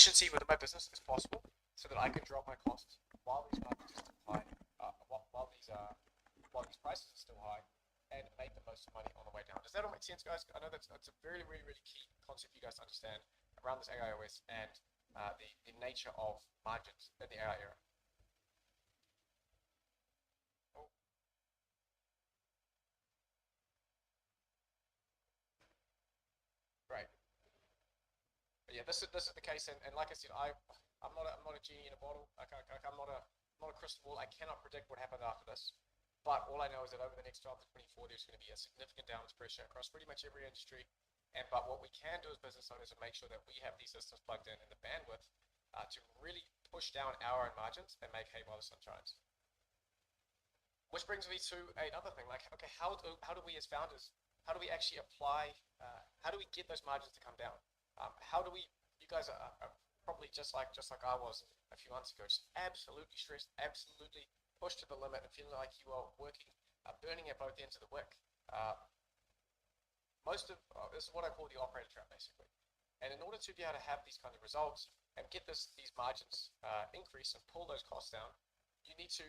efficiency within my business as possible, so that I can drop my costs while these margins are still high, while these prices are still high, and make the most money on the way down. Does that all make sense, guys? I know that's a really, really, really key concept you guys to understand around this AIOS and the nature of margins in the AI era. Oh. Great. But yeah, this is the case, and like I said, I'm not a genie in a bottle. I'm not a crystal ball. I cannot predict what happens after this. But all I know is that over the next 12 to 24, there's going to be a significant downward pressure across pretty much every industry. But what we can do as business owners is make sure that we have these systems plugged in and the bandwidth to really push down our own margins and make hay while the sun shines. Which brings me to another thing, like, okay, how do we as founders, how do we actually apply, how do we get those margins to come down? How do we, you guys are probably just like I was a few months ago, just absolutely stressed, absolutely pushed to the limit and feeling like you are working, burning at both ends of the wick. This is what I call the operator trap, basically. And in order to be able to have these kind of results and get these margins increase and pull those costs down, you need to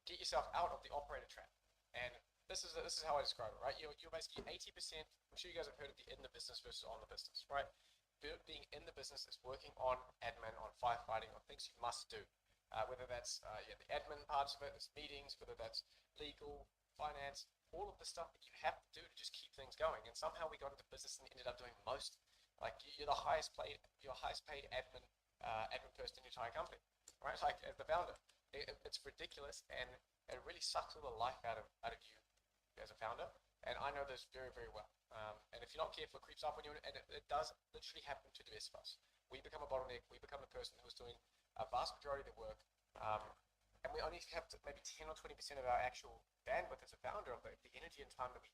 get yourself out of the operator trap. And this is how I describe it, right? You're basically 80%. I'm sure you guys have heard of the in the business versus on the business, right? Being in the business is working on admin, on firefighting, on things you must do. Whether that's the admin parts of it, it's meetings, whether that's legal, finance, all of the stuff that you have to do to just keep things going. And somehow we got into business and ended up doing most. Like you're the highest paid admin person in your entire company, right? Like as the founder, it's ridiculous, and it really sucks all the life out of you as a founder. And I know this very, very well. And if you're not careful, it creeps up on you, and it does literally happen to the best of us. We become a bottleneck. We become the person who is doing a vast majority of the work, and we only have maybe 10 or 20% of our actual bandwidth as a founder of the energy and time that we.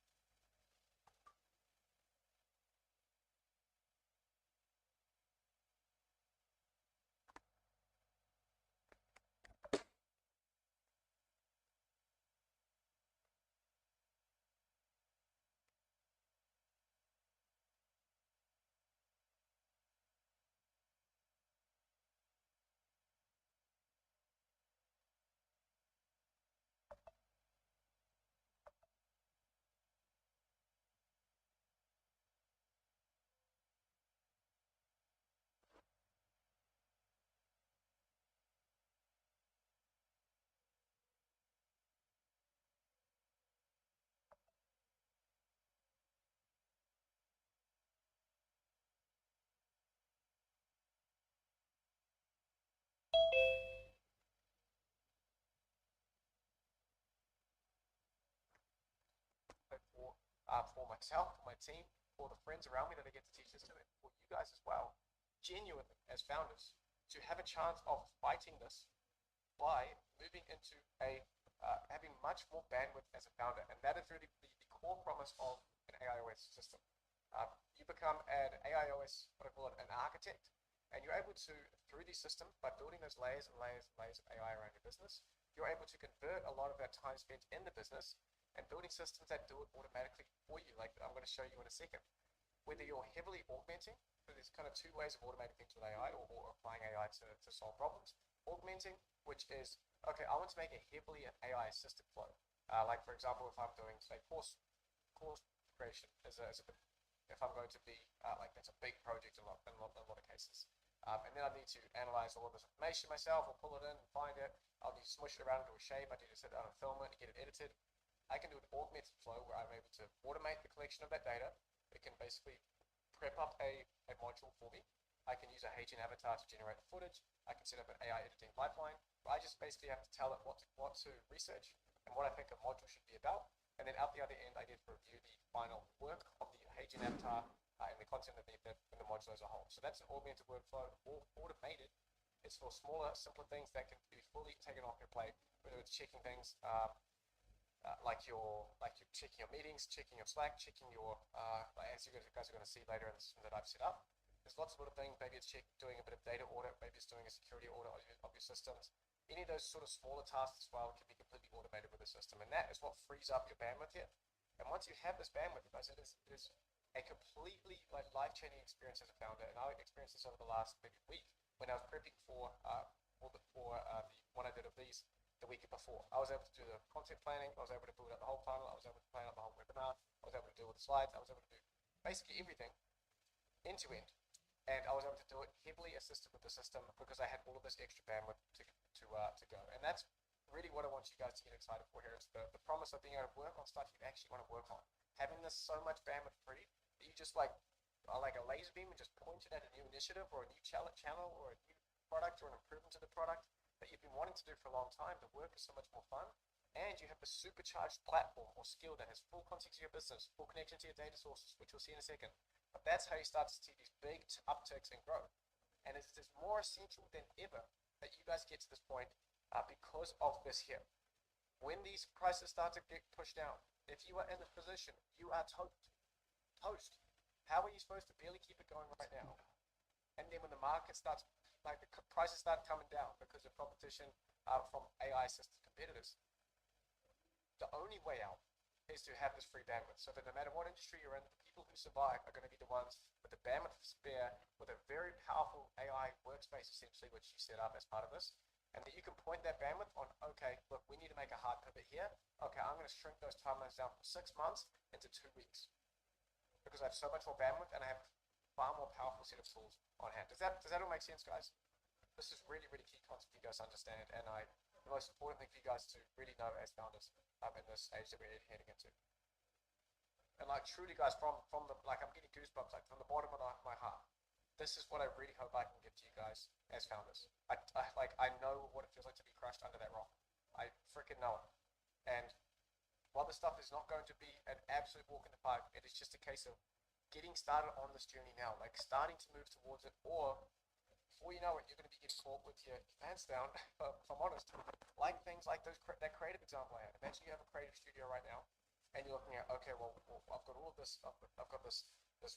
For myself, for my team, for the friends around me that I get to teach this to, and for you guys as well, genuinely as founders, to have a chance of fighting this by moving into having much more bandwidth as a founder. And that is really the core promise of an AIOS system. You become an AIOS, what I call it, an architect, and you're able to, through these systems, by building those layers and layers and layers of AI around your business, you're able to convert a lot of that time spent in the business and building systems that do it automatically for you, like I'm going to show you in a second. Whether you're heavily augmenting, so there's kind of two ways of automating things with AI or applying AI to solve problems. Augmenting, which is, okay, I want to make a heavily an AI assisted flow. Like for example, if I'm doing, say, course creation if I'm going to be, like that's a big project in a lot of cases. And then I need to analyze all of this information myself, or pull it in and find it. I'll need to smush it around into a shape. I need to sit down and film it and get it edited. I can do an augmented flow where I'm able to automate the collection of that data. It can basically prep up a module for me. I can use a Agent avatar to generate the footage. I can set up an AI editing pipeline where I just basically have to tell it what to research and what I think a module should be about. And then out the other end, I get to review the final work of the Agent avatar and the content underneath it in the module as a whole. So that's an augmented workflow, or automated. It's for smaller, simpler things that can be fully taken off your plate, whether it's checking things like you're checking your meetings, checking your Slack, checking your as you guys are going to see later in the system that I've set up. There's lots of little things. Maybe it's doing a bit of data audit. Maybe it's doing a security audit of your systems. Any of those sort of smaller tasks as well can be completely automated with the system, and that is what frees up your bandwidth here. And once you have this bandwidth, guys, it is a completely life life-changing experience as a founder, and I experienced this over the last maybe week when I was prepping for the one I did of these the week before. I was able to do the content planning, I was able to build out the whole funnel, I was able to plan out the whole webinar, I was able to do all the slides, I was able to do basically everything end to end. And I was able to do it heavily assisted with the system because I had all of this extra bandwidth to go. And that's really what I want you guys to get excited for here. It's the promise of being able to work on stuff you actually want to work on. Having this so much bandwidth free that you just like a laser beam and just point it at a new initiative or a new channel or a new product or an improvement to the product that you've been wanting to do for a long time. The work is so much more fun. And you have the supercharged platform or skill that has full context of your business, full connection to your data sources, which we'll see in a second. But that's how you start to see these big upticks in growth. And it's more essential than ever that you guys get to this point because of this here. When these prices start to get pushed down, if you are in this position, you are toast. How are you supposed to barely keep it going right now? And then when the market starts, like the prices start coming down because of competition from AI-assisted competitors, the only way out is to have this free bandwidth, so that no matter what industry you're in, the people who survive are going to be the ones with the bandwidth to spare, with a very powerful AI workspace, essentially, which you set up as part of this, and that you can point that bandwidth on, okay, look, we need to make a hard pivot here. Okay, I'm going to shrink those timelines down from 6 months into 2 weeks, because I have so much more bandwidth and I have far more powerful set of tools on hand. Does that all make sense, guys? This is really, really key concept for you guys to understand, and the most important thing for you guys to really know as founders in this age that we're heading into. And like truly, guys, from the I'm getting goosebumps like from the bottom of my heart. This is what I really hope I can give to you guys as founders. I know what it feels like to be crushed under that rock. I freaking know it. And while this stuff is not going to be an absolute walk in the park, it is just a case of getting started on this journey now, like starting to move towards it, or before you know it, you're going to be getting caught with your pants down, if I'm honest. Like things like that creative example I had. Imagine you have a creative studio right now, and you're looking at, okay, well I've got all of this, I've got this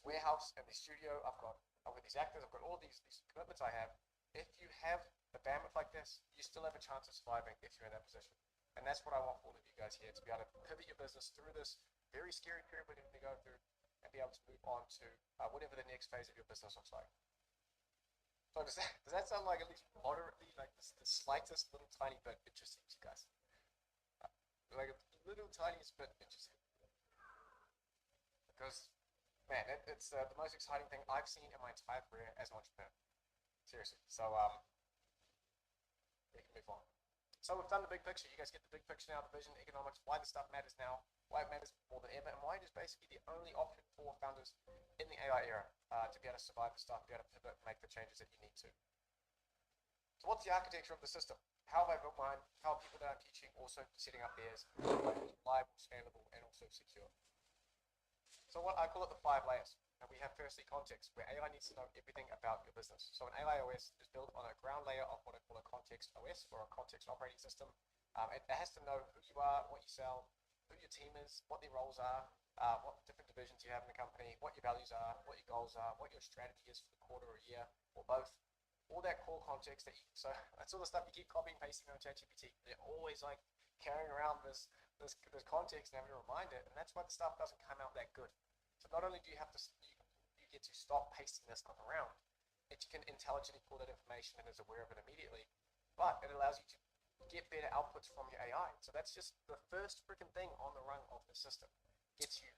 warehouse and this studio, I've got these actors, I've got all these commitments I have. If you have the bandwidth like this, you still have a chance of surviving if you're in that position. And that's what I want for all of you guys here, to be able to pivot your business through this very scary period we're going to go through and be able to move on to whatever the next phase of your business looks like. So does that sound like at least moderately, like the slightest little tiny bit interesting to you guys? Like a little tiniest bit interesting. Because, man, it's the most exciting thing I've seen in my entire career as an entrepreneur. Seriously. So, we can move on. So we've done the big picture. You guys get the big picture now, the vision, economics, why the stuff matters now, why it matters more than ever, and why it is basically the only option for founders in the AI era to be able to survive the stuff, be able to pivot and make the changes that you need to. So what's the architecture of the system? How have I built mine? How are people that I'm teaching also setting up theirs? Reliable, scalable, and also secure. So what I call it the 5 layers. And we have firstly context, where AI needs to know everything about your business. So an AI OS is built on a ground layer of what I call a context OS, or a context operating system. It has to know who you are, what you sell, who your team is, what their roles are, what different divisions you have in the company, what your values are, what your goals are, what your strategy is for the quarter or year, or both. All that core context so that's all the stuff you keep copying and pasting on ChatGPT. They're always like carrying around this context and having to remind it, and that's why the stuff doesn't come out that good. So not only do you have to, you get to stop pasting this stuff around, it can intelligently pull that information and is aware of it immediately, but it allows you to get better outputs from your AI. So that's just the first freaking thing on the rung of the system. Gets you,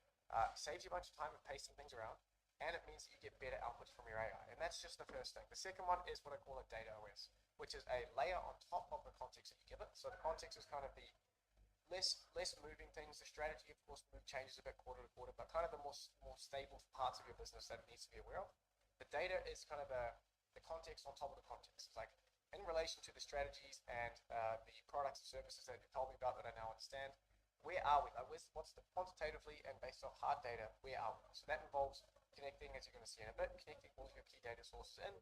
saves you a bunch of time of pasting things around, and it means that you get better outputs from your AI. And that's just the first thing. The second one is what I call a data OS, which is a layer on top of the context that you give it. So the context is kind of the less moving things. The strategy, of course, changes a bit quarter to quarter, but kind of the more stable parts of your business that it needs to be aware of. The data is kind of the context on top of the context. It's like in relation to the strategies and the products and services that you told me about that I now understand. Where are we? What's the quantitatively and based on hard data? Where are we? So that involves connecting, as you're going to see in a bit, connecting all of your key data sources and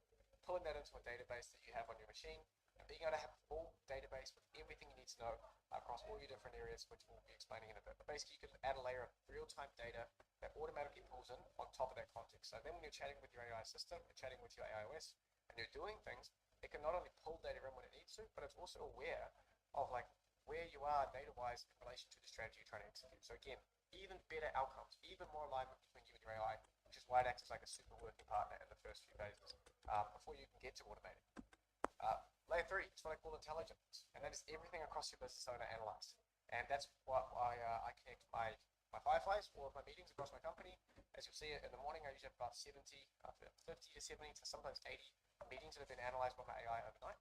pulling that into a database that you have on your machine, and being able to have a full database with everything you need to know across all your different areas, which we'll be explaining in a bit. But basically, you can add a layer of real-time data that automatically pulls in on top of that context. So then when you're chatting with your AI system, you're chatting with your AI OS, and you're doing things, it can not only pull data in when it needs to, but it's also aware of like where you are data-wise in relation to the strategy you're trying to execute. So again, even better outcomes, even more alignment between you and your AI, which is why try to act as like a super working partner in the first few phases before you can get to automating. Layer 3 is what I call intelligence, and that is everything across your business owner analyzed. And that's what I connect my fireflies, all of my meetings across my company. As you'll see in the morning, I usually have about 50 to 70 to sometimes 80 meetings that have been analyzed by my AI overnight.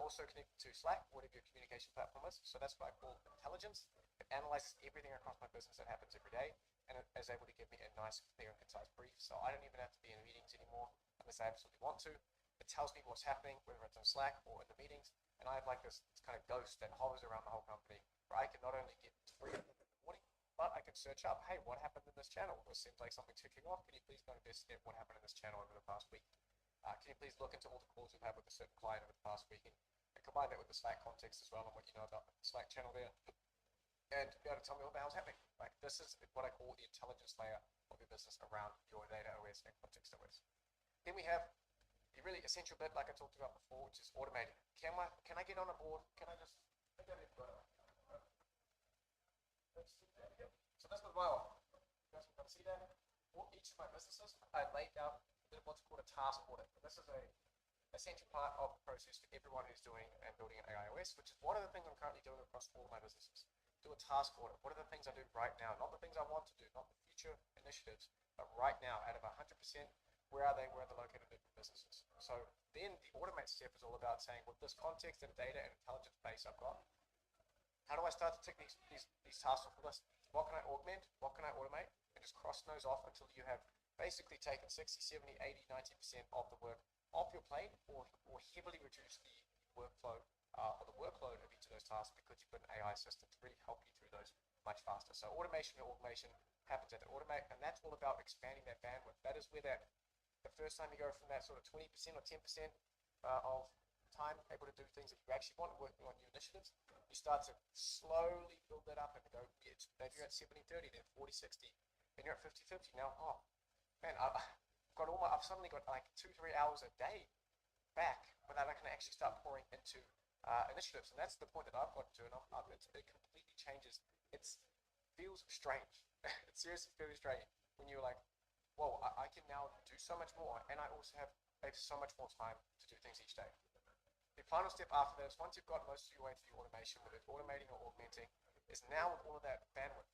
Also connected to Slack, whatever your communication platform is. So that's what I call intelligence. It analyzes everything across my business that happens every day, and it is able to give me a nice, clear, and concise brief. So I don't even have to be in meetings anymore unless I absolutely want to. It tells me what's happening, whether it's on Slack or in the meetings. And I have like this kind of ghost that hovers around the whole company, where I can not only get brief in the morning, but I can search up, hey, what happened in this channel? It seems like something's kicking off. Can you please go investigate what happened in this channel over the past week? Can you please look into all the calls we've had with a certain client over the past week, and combine that with the Slack context as well and what you know about the Slack channel there, and be able to tell me all about what's happening. Like, this is what I call the intelligence layer of your business around your data OS and context OS. Then we have the really essential bit, like I talked about before, which is automating. Can I get on a board? Can I just so this was my offer. You guys can see that. For each of my businesses, I laid out what's called a task audit. And this is a essential part of the process for everyone who's doing and building an AIOS, which is one of the things I'm currently doing across all of my businesses. Do a task audit. What are the things I do right now? Not the things I want to do, not the future initiatives, but right now, out of 100%, where are they? Where are they located in different businesses? So then the automate step is all about saying, with this context and data and intelligence base I've got, how do I start to tick these tasks off the list? What can I augment? What can I automate? And just cross those off until you have basically taken 60, 70, 80, 90% of the work off your plate, or heavily reduce the workflow or the workload of each of those tasks, because you put an AI system to really help you through those much faster. So automation or automation happens at the automate, and that's all about expanding that bandwidth. That is where the first time you go from that sort of 20% or 10% of time able to do things that you actually want, working on new initiatives, you start to slowly build that up and go, maybe you're at 70-30, then 40-60, then you're at 50-50. Now, oh man, I've suddenly got like 2-3 hours a day back without I can actually start pouring into initiatives. And that's the point that I've got to, and it completely changes. It feels strange. It seriously feels strange when you're like, whoa, I can now do so much more, and I also have so much more time to do things each day. The final step after that is, once you've got most of your way through automation, whether it's automating or augmenting, is now with all of that bandwidth,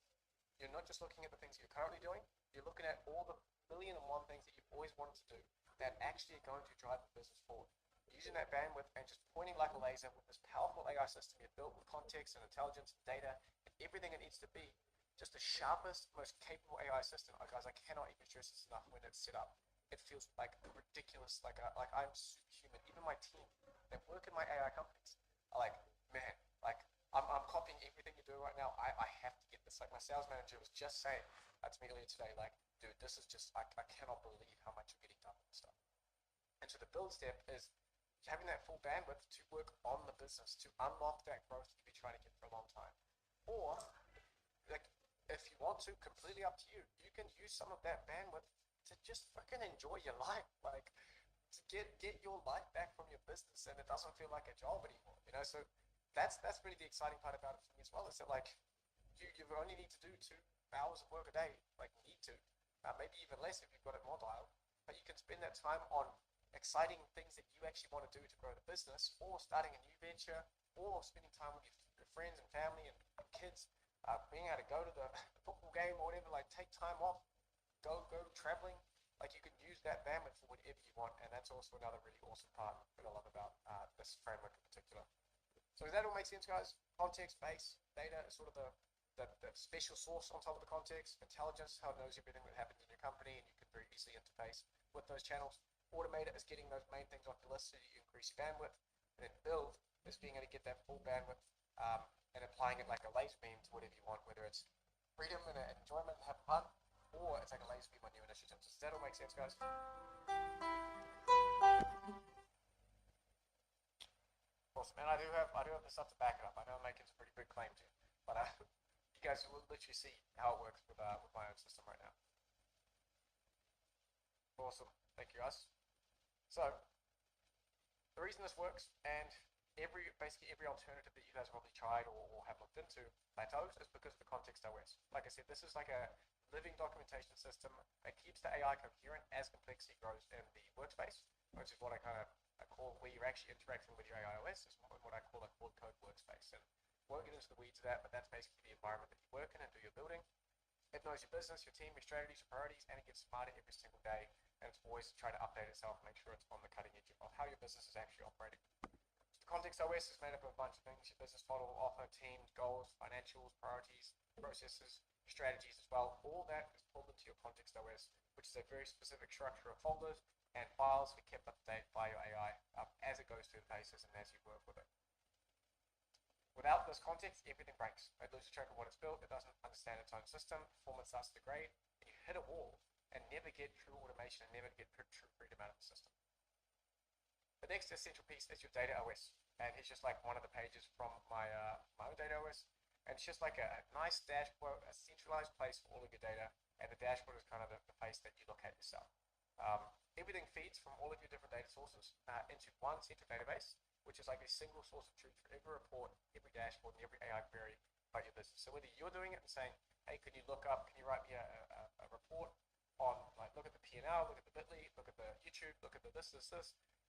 you're not just looking at the things that you're currently doing, you're looking at all the 1,000,001 things that you've always wanted to do that actually are going to drive the business forward. Using that bandwidth and just pointing like a laser with this powerful AI system you've built with context and intelligence and data and everything it needs to be, just the sharpest, most capable AI system. Guys, I cannot even stress this enough. When it's set up, it feels like ridiculous, like I'm superhuman. Even my team that work in my AI companies are like, man, like I'm copying everything you're doing right now. I have to get this. Like, my sales manager was just saying to me earlier today, like, dude, this is just, I cannot believe how much you're getting done and stuff. And so the build step is having that full bandwidth to work on the business, to unlock that growth you've been trying to get for a long time. Or, like, if you want to, completely up to you, you can use some of that bandwidth to just fucking enjoy your life, like, to get your life back from your business, and it doesn't feel like a job anymore, you know. So that's really the exciting part about it for me as well, is that, like, you only need to do 2 hours of work a day, like, maybe even less if you've got it more dialed, but you can spend that time on exciting things that you actually want to do to grow the business, or starting a new venture, or spending time with your friends and family and kids, being able to go to the football game or whatever, like, take time off, go traveling. Like, you can use that bandwidth for whatever you want, and that's also another really awesome part that I love about this framework in particular. So does that all make sense, guys? Context, base, data is sort of the special source on top of the context. Intelligence, how it knows everything that happens in your company, and you can very easily interface with those channels. Automate it is getting those main things off your list so you increase your bandwidth. And then build is being able to get that full bandwidth and applying it like a laser beam to whatever you want, whether it's freedom and enjoyment and have fun, or it's like a laser beam on new initiatives. Does that all make sense, guys? Awesome. And I do have the stuff to back it up. I know I'm making some pretty big claims here, but you guys will literally see how it works with my own system right now. Awesome. Thank you, guys. So the reason this works, and basically every alternative that you guys have probably tried or have looked into plateaus, is because of the context OS. Like I said, this is like a living documentation system that keeps the AI coherent as complexity grows in the workspace, which is what I call where you're actually interacting with your AI OS, is what I call a code workspace. And won't get into the weeds of that, but that's basically the environment that you work in and do your building. It knows your business, your team, your strategies, your priorities, and it gets smarter every single day. And it's always trying to update itself and make sure it's on the cutting edge of how your business is actually operating. The context OS is made up of a bunch of things: your business model, offer, teams, goals, financials, priorities, processes, strategies as well. All that is pulled into your context OS, which is a very specific structure of folders and files to be kept up to date by your AI as it goes through the paces and as you work with it. Without this context, everything breaks. It loses track of what it's built. It doesn't understand its own system. Performance starts to degrade, and you hit a wall and never get true automation and never get true freedom out of the system. The next essential piece is your data OS, and it's just like one of the pages from my own data OS. And it's just like a nice dashboard, a centralized place for all of your data, and the dashboard is kind of the face that you look at yourself. Everything feeds from all of your different data sources into one central database, which is like a single source of truth for every report, every dashboard, and every AI query about your business. So whether you're doing it and saying, hey, can you write me a report on, like, look at the P&L, look at the bit.ly, look at the YouTube, look at the this,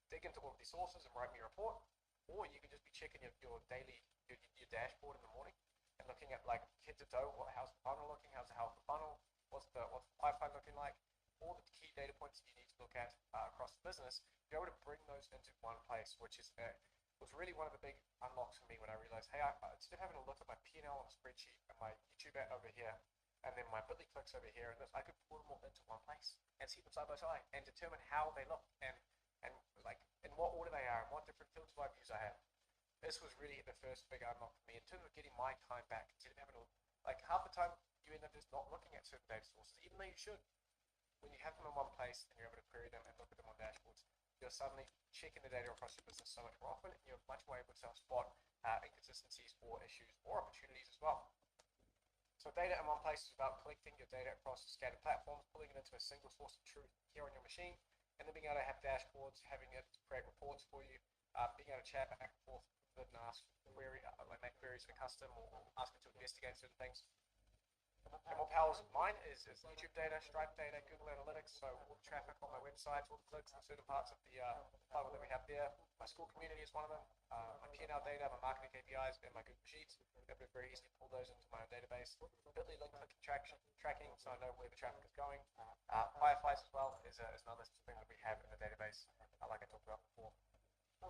dig into all of these sources and write me a report. Or you can just be checking your daily, your dashboard in the morning and looking at, like, head to toe, how's the funnel looking, how's the health of the funnel, what's the pipeline looking like, all the key data points that you need to look at across the business. Be able to bring those into one place, which is was really one of the big unlocks for me when I realized, hey, instead of having to look at my P&L on a spreadsheet and my YouTube ad over here, and then my bit.ly clicks over here, and I could pull them all into one place and see them side by side and determine how they look and like in what order they are and what different filters of views I have. This was really the first big unlock for me in terms of getting my time back. Instead of having to, like, half the time you end up just not looking at certain data sources, even though you should. When you have them in one place and you're able to query them and look at them on dashboards, you're suddenly checking the data across your business so much more often, and you're much more able to spot inconsistencies or issues or opportunities as well. So data in one place is about collecting your data across scattered platforms, pulling it into a single source of truth here on your machine, and then being able to have dashboards, having it create reports for you, being able to chat back and forth with and ask like make queries in a custom or ask it to investigate certain things. And what powers mine is YouTube data, Stripe data, Google Analytics, so all the traffic on my websites, all the clicks in certain parts of the funnel that we have there. My school community is one of them. My P&L data, my marketing KPIs, and my Google Sheets. It'll be very easy to pull those into my own database. Bit.ly link clicking tracking, so I know where the traffic is going. Fireflies as well is another thing that we have in the database, like I talked about before.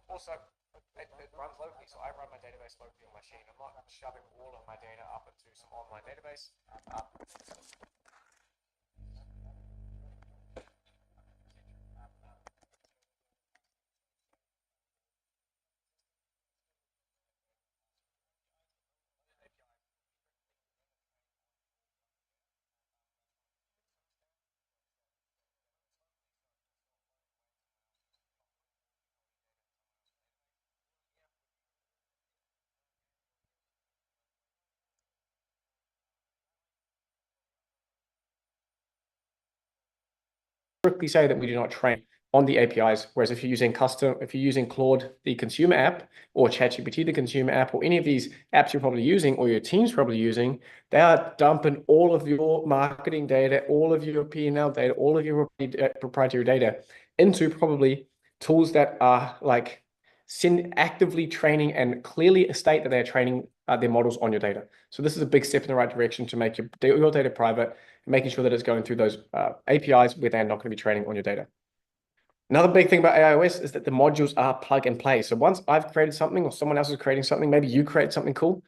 Also, it runs locally, so I run my database locally on my machine. I'm not shoving all of my data up into some online database. Strictly say that we do not train on the APIs, whereas if you're using Claude, the consumer app, or ChatGPT, the consumer app, or any of these apps you're probably using, or your team's probably using, they are dumping all of your marketing data, all of your P&L data, all of your proprietary data into probably tools that are like actively training and clearly state that they're training their models on your data. So this is a big step in the right direction to make your data private, making sure that it's going through those APIs where they're not going to be training on your data. Another big thing about AIOS is that the modules are plug and play. So once I've created something or someone else is creating something, maybe you create something cool,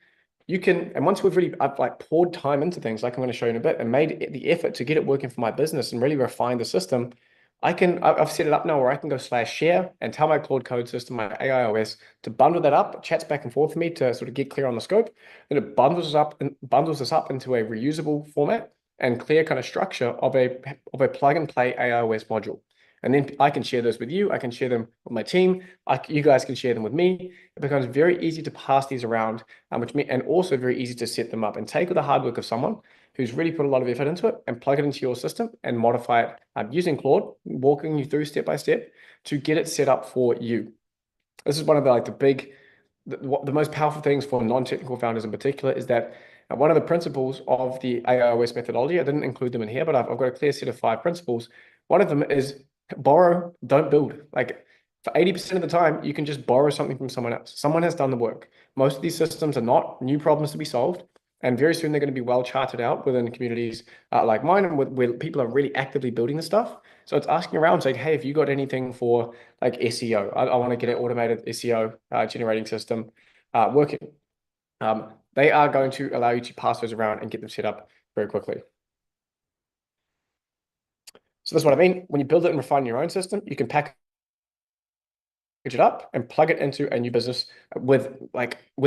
you can, and once I've like poured time into things, like I'm going to show you in a bit, and made the effort to get it working for my business and really refine the system, I've set it up now where I can go /share and tell my Claude Code system, my AIOS, to bundle that up, chats back and forth for me to sort of get clear on the scope. Then it bundles us up into a reusable format and clear kind of structure of a plug and play AIOS module. And then I can share those with you. I can share them with my team. You guys can share them with me. It becomes very easy to pass these around, and also very easy to set them up and take the hard work of someone who's really put a lot of effort into it and plug it into your system and modify it using Claude, walking you through step by step to get it set up for you. This is one of the most powerful things for non-technical founders in particular, is that And one of the principles of the AIOS methodology, I didn't include them in here, but I've got a clear set of 5 principles. One of them is borrow, don't build. Like for 80% of the time, you can just borrow something from someone else. Someone has done the work. Most of these systems are not new problems to be solved. And very soon they're going to be well charted out within communities like mine, and where people are really actively building the stuff. So it's asking around saying, hey, have you got anything for like SEO? I want to get an automated SEO generating system working. They are going to allow you to pass those around and get them set up very quickly. So that's what I mean. When you build it and refine your own system, you can package it up and plug it into a new business with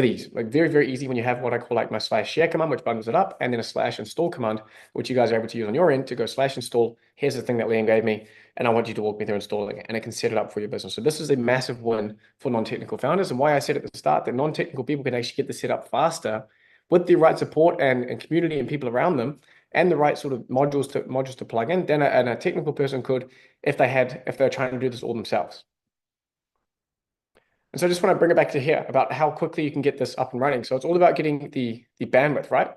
ease. Like very, very easy when you have what I call like my /share command, which bundles it up, and then a /install command, which you guys are able to use on your end to go /install. Here's the thing that Liam gave me, and I want you to walk me through installing it, and it can set it up for your business. So this is a massive win for non-technical founders, and why I said at the start that non-technical people can actually get this set up faster with the right support and community and people around them, and the right sort of modules to plug in, than a technical person could if they're trying to do this all themselves. And so I just want to bring it back to here about how quickly you can get this up and running. So it's all about getting the bandwidth, right?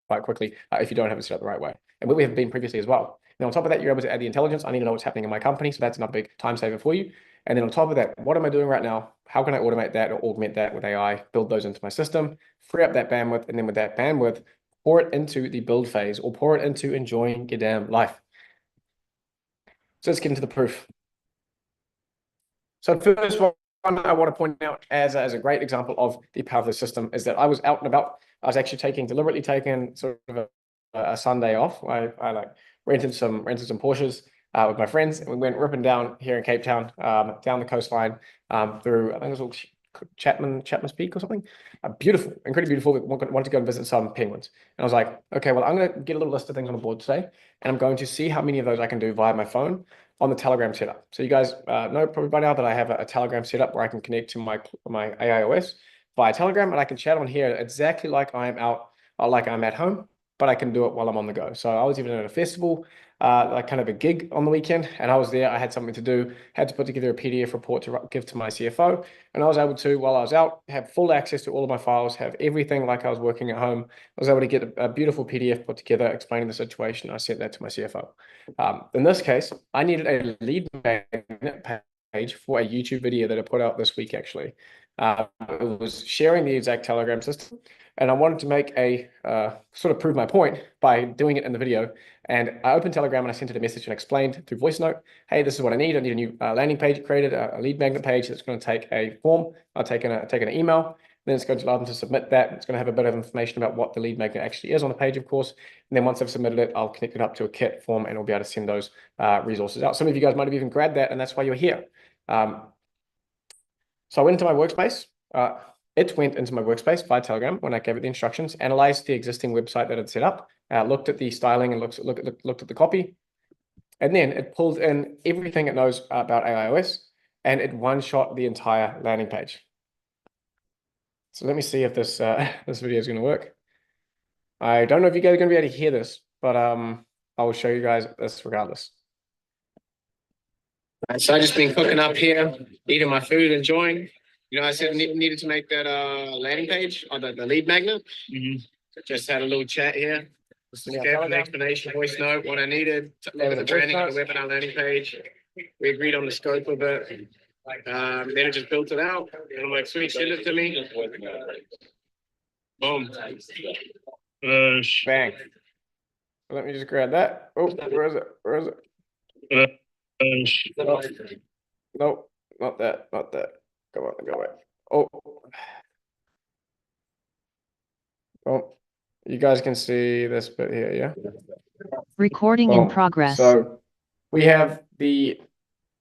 Quite quickly if you don't have it set up the right way. And we have been previously as well. Now, on top of that, you're able to add the intelligence. I need to know what's happening in my company. So that's another big time saver for you. And then on top of that, what am I doing right now? How can I automate that or augment that with AI, build those into my system, free up that bandwidth, and then with that bandwidth, pour it into the build phase or pour it into enjoying your damn life. So let's get into the proof. So first one I want to point out as a great example of the power of the system is that I was out and about. I was actually deliberately taking sort of a Sunday off. I like rented some Porsches with my friends, and we went ripping down here in Cape Town, down the coastline, through I think it was all Chapman's Peak or something. Beautiful, incredibly beautiful. We wanted to go and visit some penguins, and I was like, okay, well, I'm going to get a little list of things on the board today, and I'm going to see how many of those I can do via my phone on the Telegram setup. So you guys know probably by now that I have a Telegram setup where I can connect to my AIOS via Telegram, and I can chat on here exactly like I am out, like I'm at home, but I can do it while I'm on the go. So I was even at a festival, like kind of a gig on the weekend, and I was there. I had something to do, had to put together a PDF report to give to my CFO, and I was able to, while I was out, have full access to all of my files, have everything like I was working at home. I was able to get a beautiful PDF put together explaining the situation. I sent that to my CFO. In this case, I needed a lead magnet page for a YouTube video that I put out this week, actually. It was sharing the exact Telegram system, and I wanted to make a sort of prove my point by doing it in the video. And I opened Telegram and I sent it a message and explained through voice note, hey, this is what I need. I need a new landing page created, a lead magnet page that's going to take a form. I'll take an email. Then it's going to allow them to submit that. It's going to have a bit of information about what the lead magnet actually is on the page, of course. And then once I've submitted it, I'll connect it up to a kit form and we'll be able to send those resources out. Some of you guys might have even grabbed that, and that's why you're here. So I went into my workspace. It went into my workspace via Telegram when I gave it the instructions, analyzed the existing website that I'd set up, looked at the styling and looked at the copy. And then it pulled in everything it knows about AIOS, and it one-shot the entire landing page. So let me see if this this video is going to work. I don't know if you guys are going to be able to hear this, but I will show you guys this regardless. Right, so I've just been cooking up here, eating my food, enjoying. You know, I said needed to make that landing page or the lead magnet. So just had a little chat here. Some an explanation, voice note, what I needed, the branding of the webinar landing page. We agreed on the scope of it. Then I just built it out. And I'm like, sweet, send it to me. Boom. Bang. Let me just grab that. Oh, where is it? Where is it? Nope, not that, not that. Go on, go away. Oh. Oh, you guys can see this bit here, yeah? Recording in progress. So we have the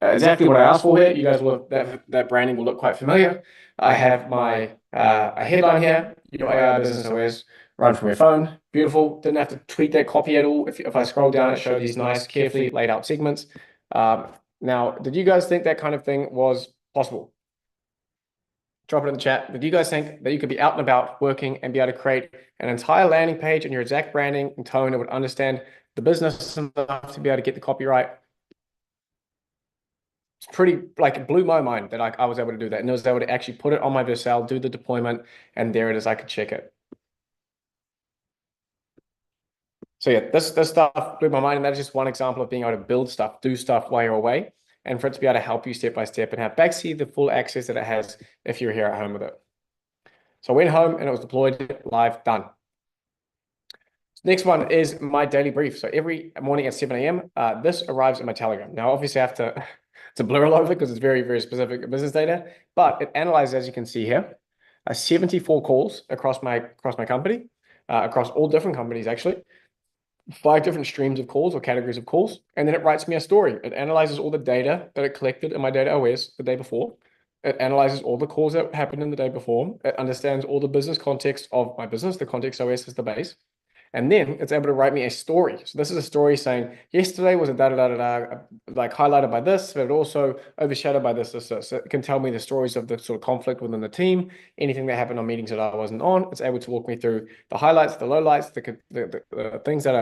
exactly what I asked for here. You guys will that branding will look quite familiar. I have my a headline here. Your AI business OS run from your phone. Beautiful. Didn't have to tweak that copy at all. If I scroll down, it showed these nice, carefully laid out segments. Now, did you guys think that kind of thing was possible? Drop it in the chat. Did you guys think that you could be out and about working and be able to create an entire landing page and your exact branding and tone that would understand the business enough to be able to get the copyright? It's pretty, like, it blew my mind that I was able to do that. And I was able to actually put it on my Vercel, do the deployment, and there it is. I could check it. So yeah, this stuff blew my mind. And that's just one example of being able to build stuff, do stuff while you're away, and for it to be able to help you step by step and have Baxi the full access that it has if you're here at home with it. So I went home and it was deployed, live, done. Next one is my daily brief. So every morning at 7 a.m., this arrives in my Telegram. Now, obviously, I have to blur a lot of it because it's very, very specific business data, but it analyzes, as you can see here, 74 calls across my company, across all different companies, actually. 5 different streams of calls or categories of calls, and then it writes me a story. It analyzes all the data that it collected in my data OS the day before. It analyzes all the calls that happened in the day before. It understands all the business context of my business. The context OS is the base. And then it's able to write me a story. So this is a story saying, yesterday was a da-da-da-da-da, like highlighted by this, but also overshadowed by this. So it can tell me the stories of the sort of conflict within the team, anything that happened on meetings that I wasn't on. It's able to walk me through the highlights, the lowlights, the things that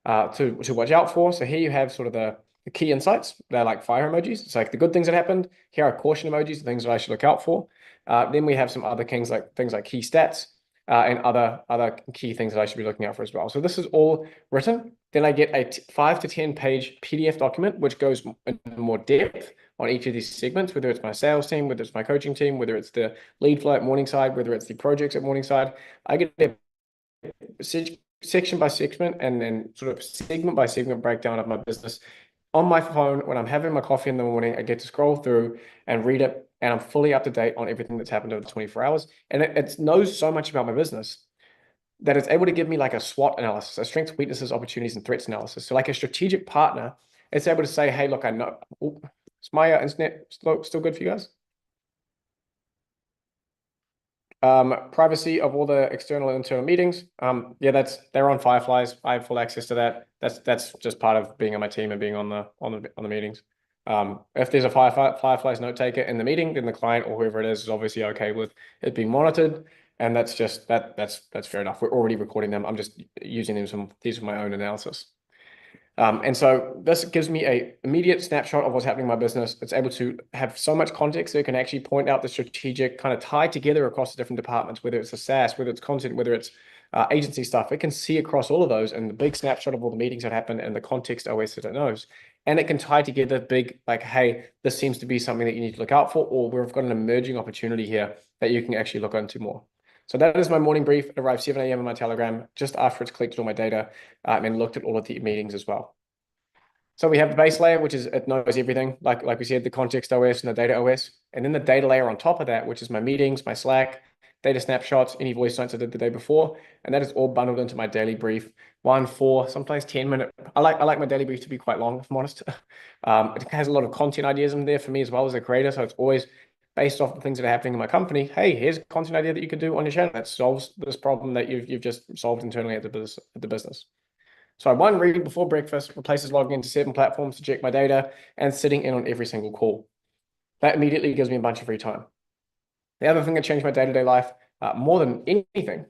are to watch out for. So here you have sort of the key insights. They're like fire emojis. It's like the good things that happened. Here are caution emojis, the things that I should look out for. Then we have some other things like key stats. And other key things that I should be looking out for as well. So this is all written. Then I get a 5 to 10 page PDF document, which goes in more depth on each of these segments, whether it's my sales team, whether it's my coaching team, whether it's the lead flow at Morningside, whether it's the projects at Morningside. I get a section by segment and then sort of segment by segment breakdown of my business on my phone. When I'm having my coffee in the morning, I get to scroll through and read it, and I'm fully up to date on everything that's happened over the 24 hours. And it knows so much about my business that it's able to give me like a SWOT analysis, a strengths, weaknesses, opportunities, and threats analysis. So like a strategic partner, it's able to say, hey, look, I know. Ooh, is my internet still good for you guys? Privacy of all the external and internal meetings. Yeah, they're on Fireflies. I have full access to that. That's just part of being on my team and being on the meetings. If there's a Fireflies note taker in the meeting, then the client or whoever it is obviously okay with it being monitored, and that's just that's fair enough. We're already recording them. I'm just using them these are my own analysis. And so this gives me a immediate snapshot of what's happening in my business. It's able to have so much context that it can actually point out the strategic kind of tie together across the different departments, whether it's a SaaS, whether it's content, whether it's agency stuff. It can see across all of those and the big snapshot of all the meetings that happen and the context OS that it knows. And it can tie together big, like, hey, this seems to be something that you need to look out for, or we've got an emerging opportunity here that you can actually look into more. So that is my morning brief. It arrived 7 a.m. in my Telegram, just after it's collected all my data and looked at all of the meetings as well. So we have the base layer, which is, it knows everything, like we said, the context OS and the data OS. And then the data layer on top of that, which is my meetings, my Slack, data snapshots, any voice notes I did the day before. And that is all bundled into my daily brief. 1, 4, sometimes 10-minute. I like my daily brief to be quite long, if I'm honest. It has a lot of content ideas in there for me as well as a creator. So it's always based off the things that are happening in my company. Hey, here's a content idea that you could do on your channel that solves this problem that you've just solved internally at the business. So 1, reading before breakfast replaces logging into 7 platforms to check my data and sitting in on every single call. That immediately gives me a bunch of free time. The other thing that changed my day-to-day life more than anything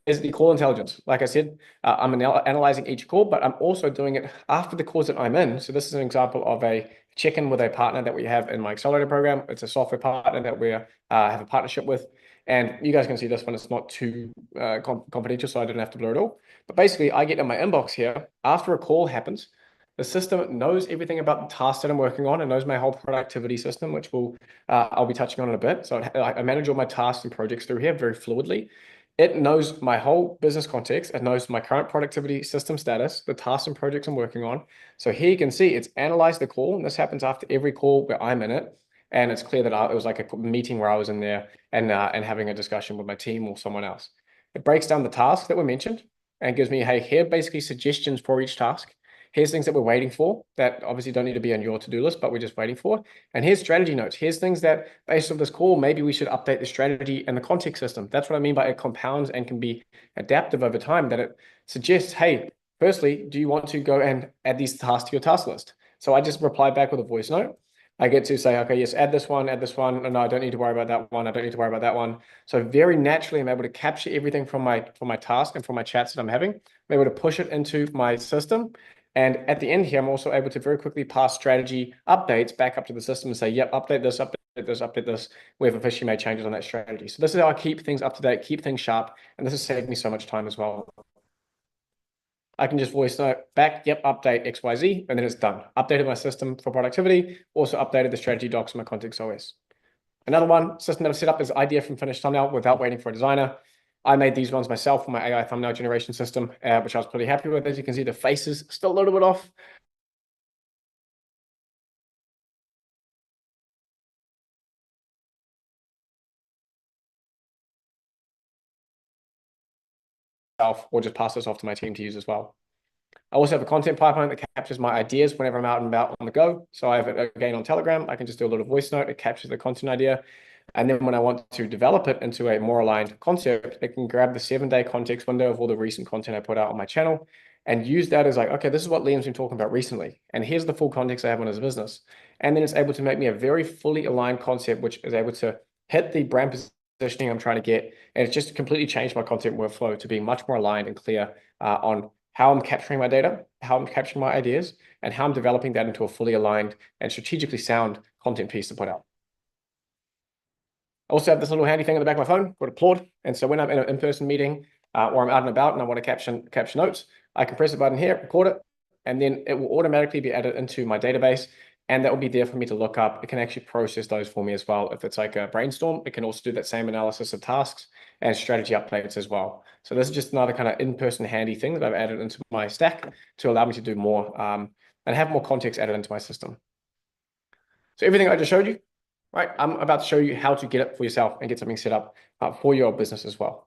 is the call intelligence. Like I said, I'm analyzing each call, but I'm also doing it after the calls that I'm in. So this is an example of a check-in with a partner that we have in my accelerator program. It's a software partner that we have a partnership with. And you guys can see this one. It's not too confidential, so I didn't have to blur it all. But basically, I get in my inbox here after a call happens. The system knows everything about the task that I'm working on and knows my whole productivity system, which I'll be touching on in a bit. So I manage all my tasks and projects through here very fluidly. It knows my whole business context. It knows my current productivity system status, the tasks and projects I'm working on. So here you can see it's analyzed the call, and this happens after every call where I'm in it. And it's clear that it was like a meeting where I was in there and having a discussion with my team or someone else. It breaks down the tasks that were mentioned and gives me, hey, here are basically suggestions for each task. Here's things that we're waiting for that obviously don't need to be on your to-do list, but we're just waiting for. And here's strategy notes. Here's things that based on this call, maybe we should update the strategy and the context system. That's what I mean by it compounds and can be adaptive over time, that it suggests, hey, firstly, do you want to go and add these tasks to your task list? So I just reply back with a voice note. I get to say, okay, yes, add this one. No, I don't need to worry about that one. I don't need to worry about that one. So very naturally, I'm able to capture everything from my task and from my chats that I'm having. I'm able to push it into my system. And at the end here, I'm also able to very quickly pass strategy updates back up to the system and say, yep, update this, update this, update this. We've officially made changes on that strategy. So this is how I keep things up to date, keep things sharp. And this has saved me so much time as well. I can just voice note back, yep, update XYZ, and then it's done. Updated my system for productivity, also updated the strategy docs in my context OS. Another one, system that I've set up is idea from finished thumbnail without waiting for a designer. I made these ones myself for my AI thumbnail generation system, which I was pretty happy with. As you can see, the face is still a little bit off. Or just pass this off to my team to use as well. I also have a content pipeline that captures my ideas whenever I'm out and about on the go. So I have it again on Telegram. I can just do a little voice note. It captures the content idea. And then when I want to develop it into a more aligned concept, it can grab the 7-day context window of all the recent content I put out on my channel and use that as like, okay, this is what Liam's been talking about recently. And here's the full context I have on his business. And then it's able to make me a very fully aligned concept, which is able to hit the brand positioning I'm trying to get. And it's just completely changed my content workflow to be much more aligned and clear on how I'm capturing my data, how I'm capturing my ideas, and how I'm developing that into a fully aligned and strategically sound content piece to put out. I also have this little handy thing on the back of my phone called Applaud. And so when I'm in an in-person meeting or I'm out and about and I want to capture notes, I can press the button here, record it, and then it will automatically be added into my database. And that will be there for me to look up. It can actually process those for me as well. If it's like a brainstorm, it can also do that same analysis of tasks and strategy updates as well. So this is just another kind of in-person handy thing that I've added into my stack to allow me to do more and have more context added into my system. So everything I just showed you, right? I'm about to show you how to get it for yourself and get something set up for your business as well.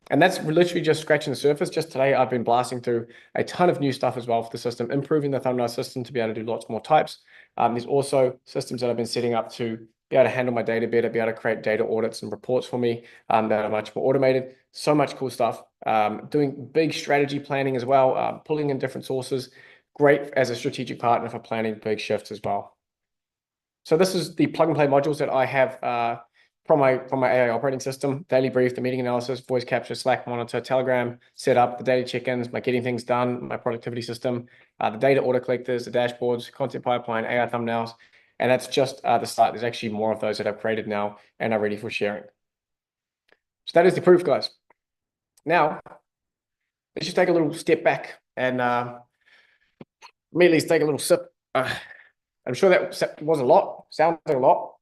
And that's literally just scratching the surface. Just today, I've been blasting through a ton of new stuff as well for the system, improving the thumbnail system to be able to do lots more types. There's also systems that I've been setting up to be able to handle my data better, be able to create data audits and reports for me that are much more automated. So much cool stuff. Doing big strategy planning as well, pulling in different sources. Great as a strategic partner for planning big shifts as well. So this is the plug and play modules that I have from my AI operating system: daily brief, the meeting analysis, voice capture, Slack monitor, Telegram setup, the daily check-ins, my getting things done, my productivity system, the data order collectors, the dashboards, content pipeline, AI thumbnails. And that's just the start. There's actually more of those that I've created now and are ready for sharing. So that is the proof, guys. Now, let's just take a little step back and immediately take a little sip. I'm sure that was a lot, sounds like a lot.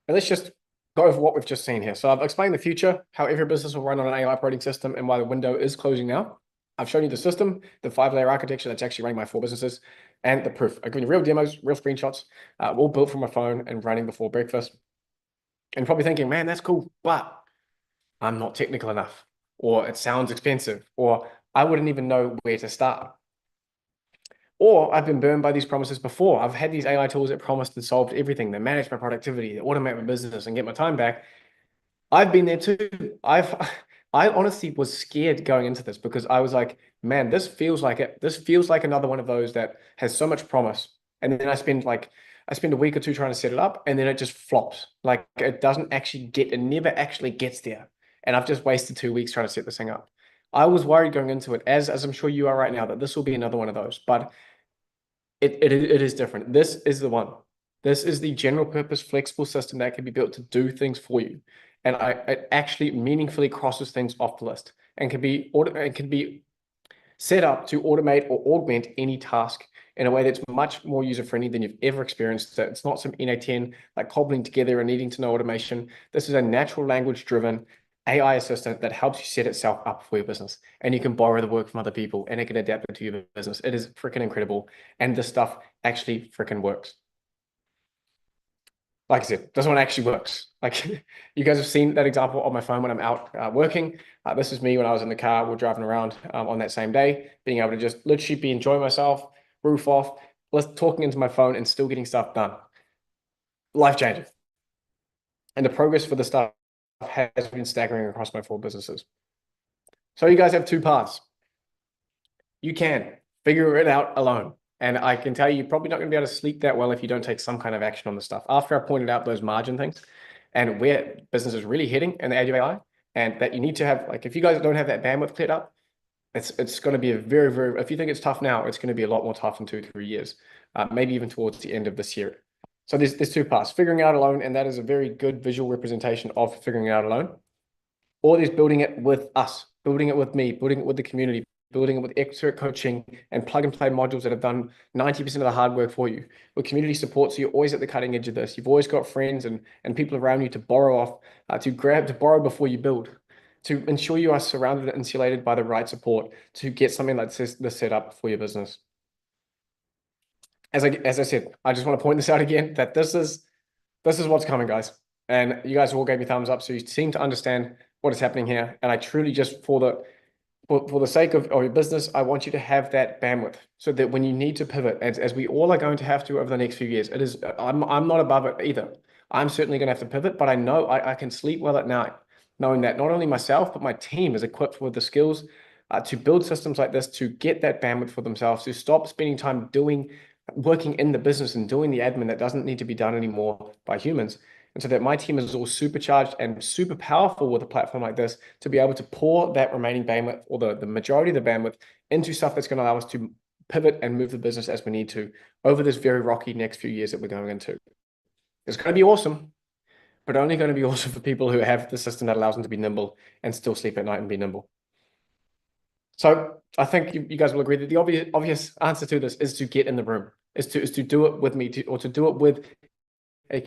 And let's just go over what we've just seen here. So I've explained the future, how every business will run on an AI operating system and why the window is closing now. I've shown you the system, the 5-layer architecture that's actually running my 4 businesses, and the proof. I've given you real demos, real screenshots, all built from my phone and running before breakfast. And you're probably thinking, man, that's cool, but I'm not technical enough, or it sounds expensive, or I wouldn't even know where to start. Or I've been burned by these promises before. I've had these AI tools that promised and solved everything. They manage my productivity, they automate my business and get my time back. I've been there too. I honestly was scared going into this because I was like, man, this feels like it. This feels like another one of those that has so much promise and then I spend a week or two trying to set it up, and then it just flops. Like it doesn't actually it never actually gets there. And I've just wasted 2 weeks trying to set this thing up. I was worried going into it, as I'm sure you are right now, that this will be another one of those, but it is different. This is the one. This is the general purpose flexible system that can be built to do things for you. And it actually meaningfully crosses things off the list and can be set up to automate or augment any task in a way that's much more user-friendly than you've ever experienced. It's not some NA10 like cobbling together and needing to know automation. This is a natural language-driven AI assistant that helps you set itself up for your business. And you can borrow the work from other people and it can adapt it to your business. It is freaking incredible. And this stuff actually freaking works. Like I said, this one actually works. Like you guys have seen that example on my phone when I'm out working. This is me when I was in the car, we're driving around on that same day, being able to just literally be enjoying myself, roof off, talking into my phone and still getting stuff done. Life changing. And the progress for the stuff has been staggering across my 4 businesses. So you guys have 2 paths. You can figure it out alone. And I can tell you, you're probably not going to be able to sleep that well if you don't take some kind of action on the stuff. After I pointed out those margin things and where business is really heading in the age of AI, and that you need to have, like, if you guys don't have that bandwidth cleared up, it's going to be a very, very, if you think it's tough now, it's going to be a lot more tough in 2-3 years, maybe even towards the end of this year. So there's 2 parts, figuring out alone, and that is a very good visual representation of figuring it out alone. Or there's building it with us, building it with me, building it with the community, building it with expert coaching and plug and play modules that have done 90% of the hard work for you. With community support, so you're always at the cutting edge of this. You've always got friends and people around you to borrow off, to borrow before you build, to ensure you are surrounded and insulated by the right support to get something like this set up for your business. As I said, I just want to point this out again, that this is what's coming, guys. And you guys all gave me thumbs up, so you seem to understand what is happening here. And I truly just, for the sake of your business, I want you to have that bandwidth so that when you need to pivot, as we all are going to have to over the next few years, I'm not above it either. I'm certainly going to have to pivot, but I know I can sleep well at night, knowing that not only myself, but my team is equipped with the skills to build systems like this, to get that bandwidth for themselves, to stop spending time working in the business and doing the admin that doesn't need to be done anymore by humans. And so that my team is all supercharged and super powerful with a platform like this to be able to pour that remaining bandwidth, or the majority of the bandwidth, into stuff that's going to allow us to pivot and move the business as we need to over this very rocky next few years that we're going into. It's going to be awesome, but only going to be awesome for people who have the system that allows them to be nimble and still sleep at night and be nimble. So I think you guys will agree that the obvious answer to this is to get in the room, is to do it with me, or to do it with a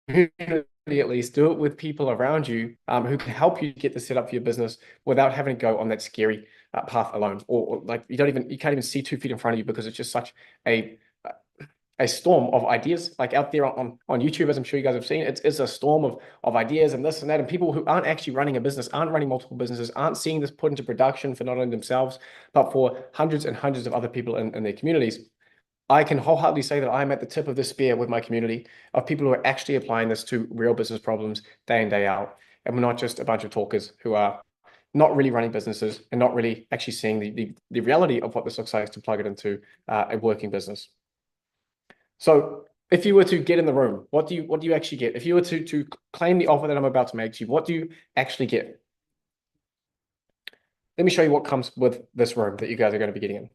community, at least do it with people around you who can help you get this set up for your business without having to go on that scary path alone, or like you can't even see 2 feet in front of you because it's just such a storm of ideas. Like out there on YouTube, as I'm sure you guys have seen, it's a storm of ideas and this and that, and people who aren't actually running a business, aren't running multiple businesses, aren't seeing this put into production for not only themselves, but for hundreds and hundreds of other people in their communities. I can wholeheartedly say that I'm at the tip of the spear with my community of people who are actually applying this to real business problems day in, day out. And we're not just a bunch of talkers who are not really running businesses and not really actually seeing the reality of what this looks like to plug it into a working business. So if you were to get in the room, what do you actually get? If you were to claim the offer that I'm about to make to you, what do you actually get? Let me show you what comes with this room that you guys are going to be getting in.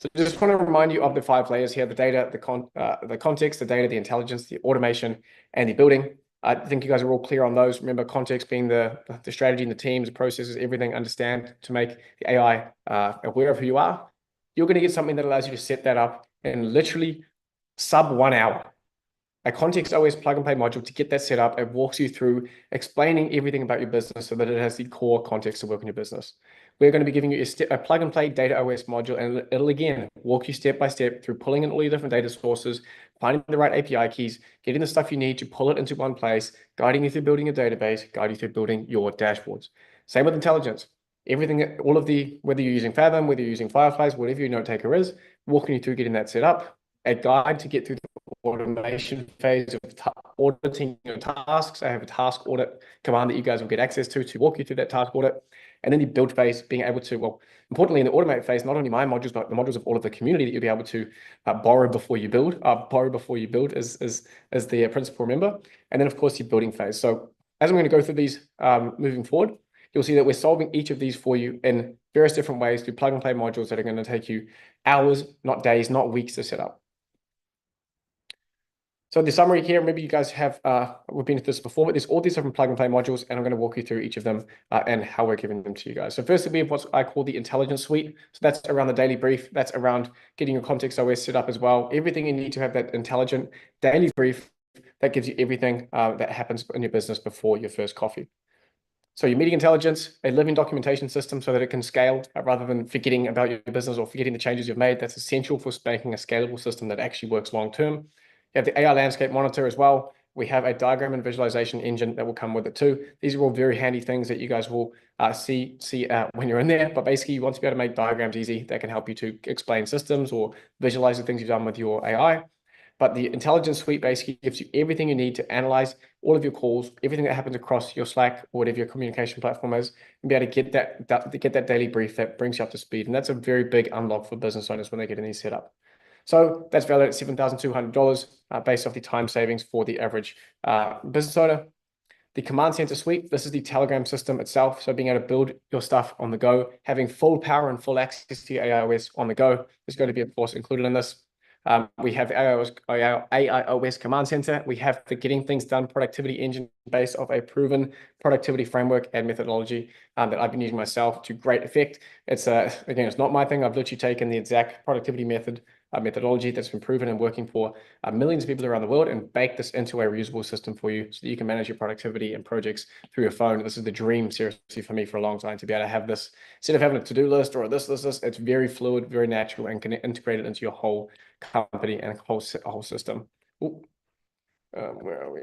So just want to remind you of the 5 layers here: the data, the context, the data, the intelligence, the automation, and the building. I think you guys are all clear on those. Remember, context being the strategy and the teams, the processes, everything, understand to make the AI aware of who you are. You're going to get something that allows you to set that up in literally sub 1 hour. A context OS plug and play module to get that set up. It walks you through explaining everything about your business so that it has the core context to work in your business. We're going to be giving you a plug and play data OS module, and it'll again walk you step by step through pulling in all your different data sources, finding the right API keys, getting the stuff you need to pull it into one place, guiding you through building a database, guiding you through building your dashboards. Same with intelligence. Everything, whether you're using Fathom, whether you're using Fireflies, whatever your note taker is, walking you through getting that set up, a guide to get through the automation phase of auditing your tasks. I have a task audit command that you guys will get access to walk you through that task audit. And then the build phase, being able to, well, importantly in the automate phase, not only my modules, but the modules of all of the community that you'll be able to borrow before you build. Borrow before you build is the principal, remember. And then, of course, your building phase. So as I'm going to go through these moving forward, you'll see that we're solving each of these for you in various different ways through plug and play modules that are going to take you hours, not days, not weeks to set up. So the summary here, maybe you guys have, we've been through this before, but there's all these different plug and play modules, and I'm going to walk you through each of them and how we're giving them to you guys. So firstly, we have what I call the intelligence suite. So that's around the daily brief. That's around getting your context OS set up as well. Everything you need to have that intelligent daily brief that gives you everything that happens in your business before your first coffee. So your meeting intelligence, a living documentation system so that it can scale rather than forgetting about your business or forgetting the changes you've made. That's essential for making a scalable system that actually works long-term. You have the AI landscape monitor as well. We have a diagram and visualization engine that will come with it too. These are all very handy things that you guys will see when you're in there. But basically, you want to be able to make diagrams easy that can help you to explain systems or visualize the things you've done with your AI. But the intelligence suite basically gives you everything you need to analyze all of your calls, everything that happens across your Slack or whatever your communication platform is, and be able to get that daily brief that brings you up to speed. And that's a very big unlock for business owners when they get in these set up. So that's valued at $7,200 based off the time savings for the average business owner. The command center suite, this is the Telegram system itself. So being able to build your stuff on the go, having full power and full access to your AIOS on the go is going to be, of course, included in this. We have AIOS Command Center. We have the Getting Things Done productivity engine based off a proven productivity framework and methodology that I've been using myself to great effect. It's again, it's not my thing. I've literally taken the exact productivity methodology that's been proven and working for millions of people around the world and baked this into a reusable system for you so that you can manage your productivity and projects through your phone. This is the dream, seriously, for me for a long time, to be able to have this, instead of having a to-do list or this, it's very fluid, very natural, and can integrate it into your whole company and whole system. Where are we?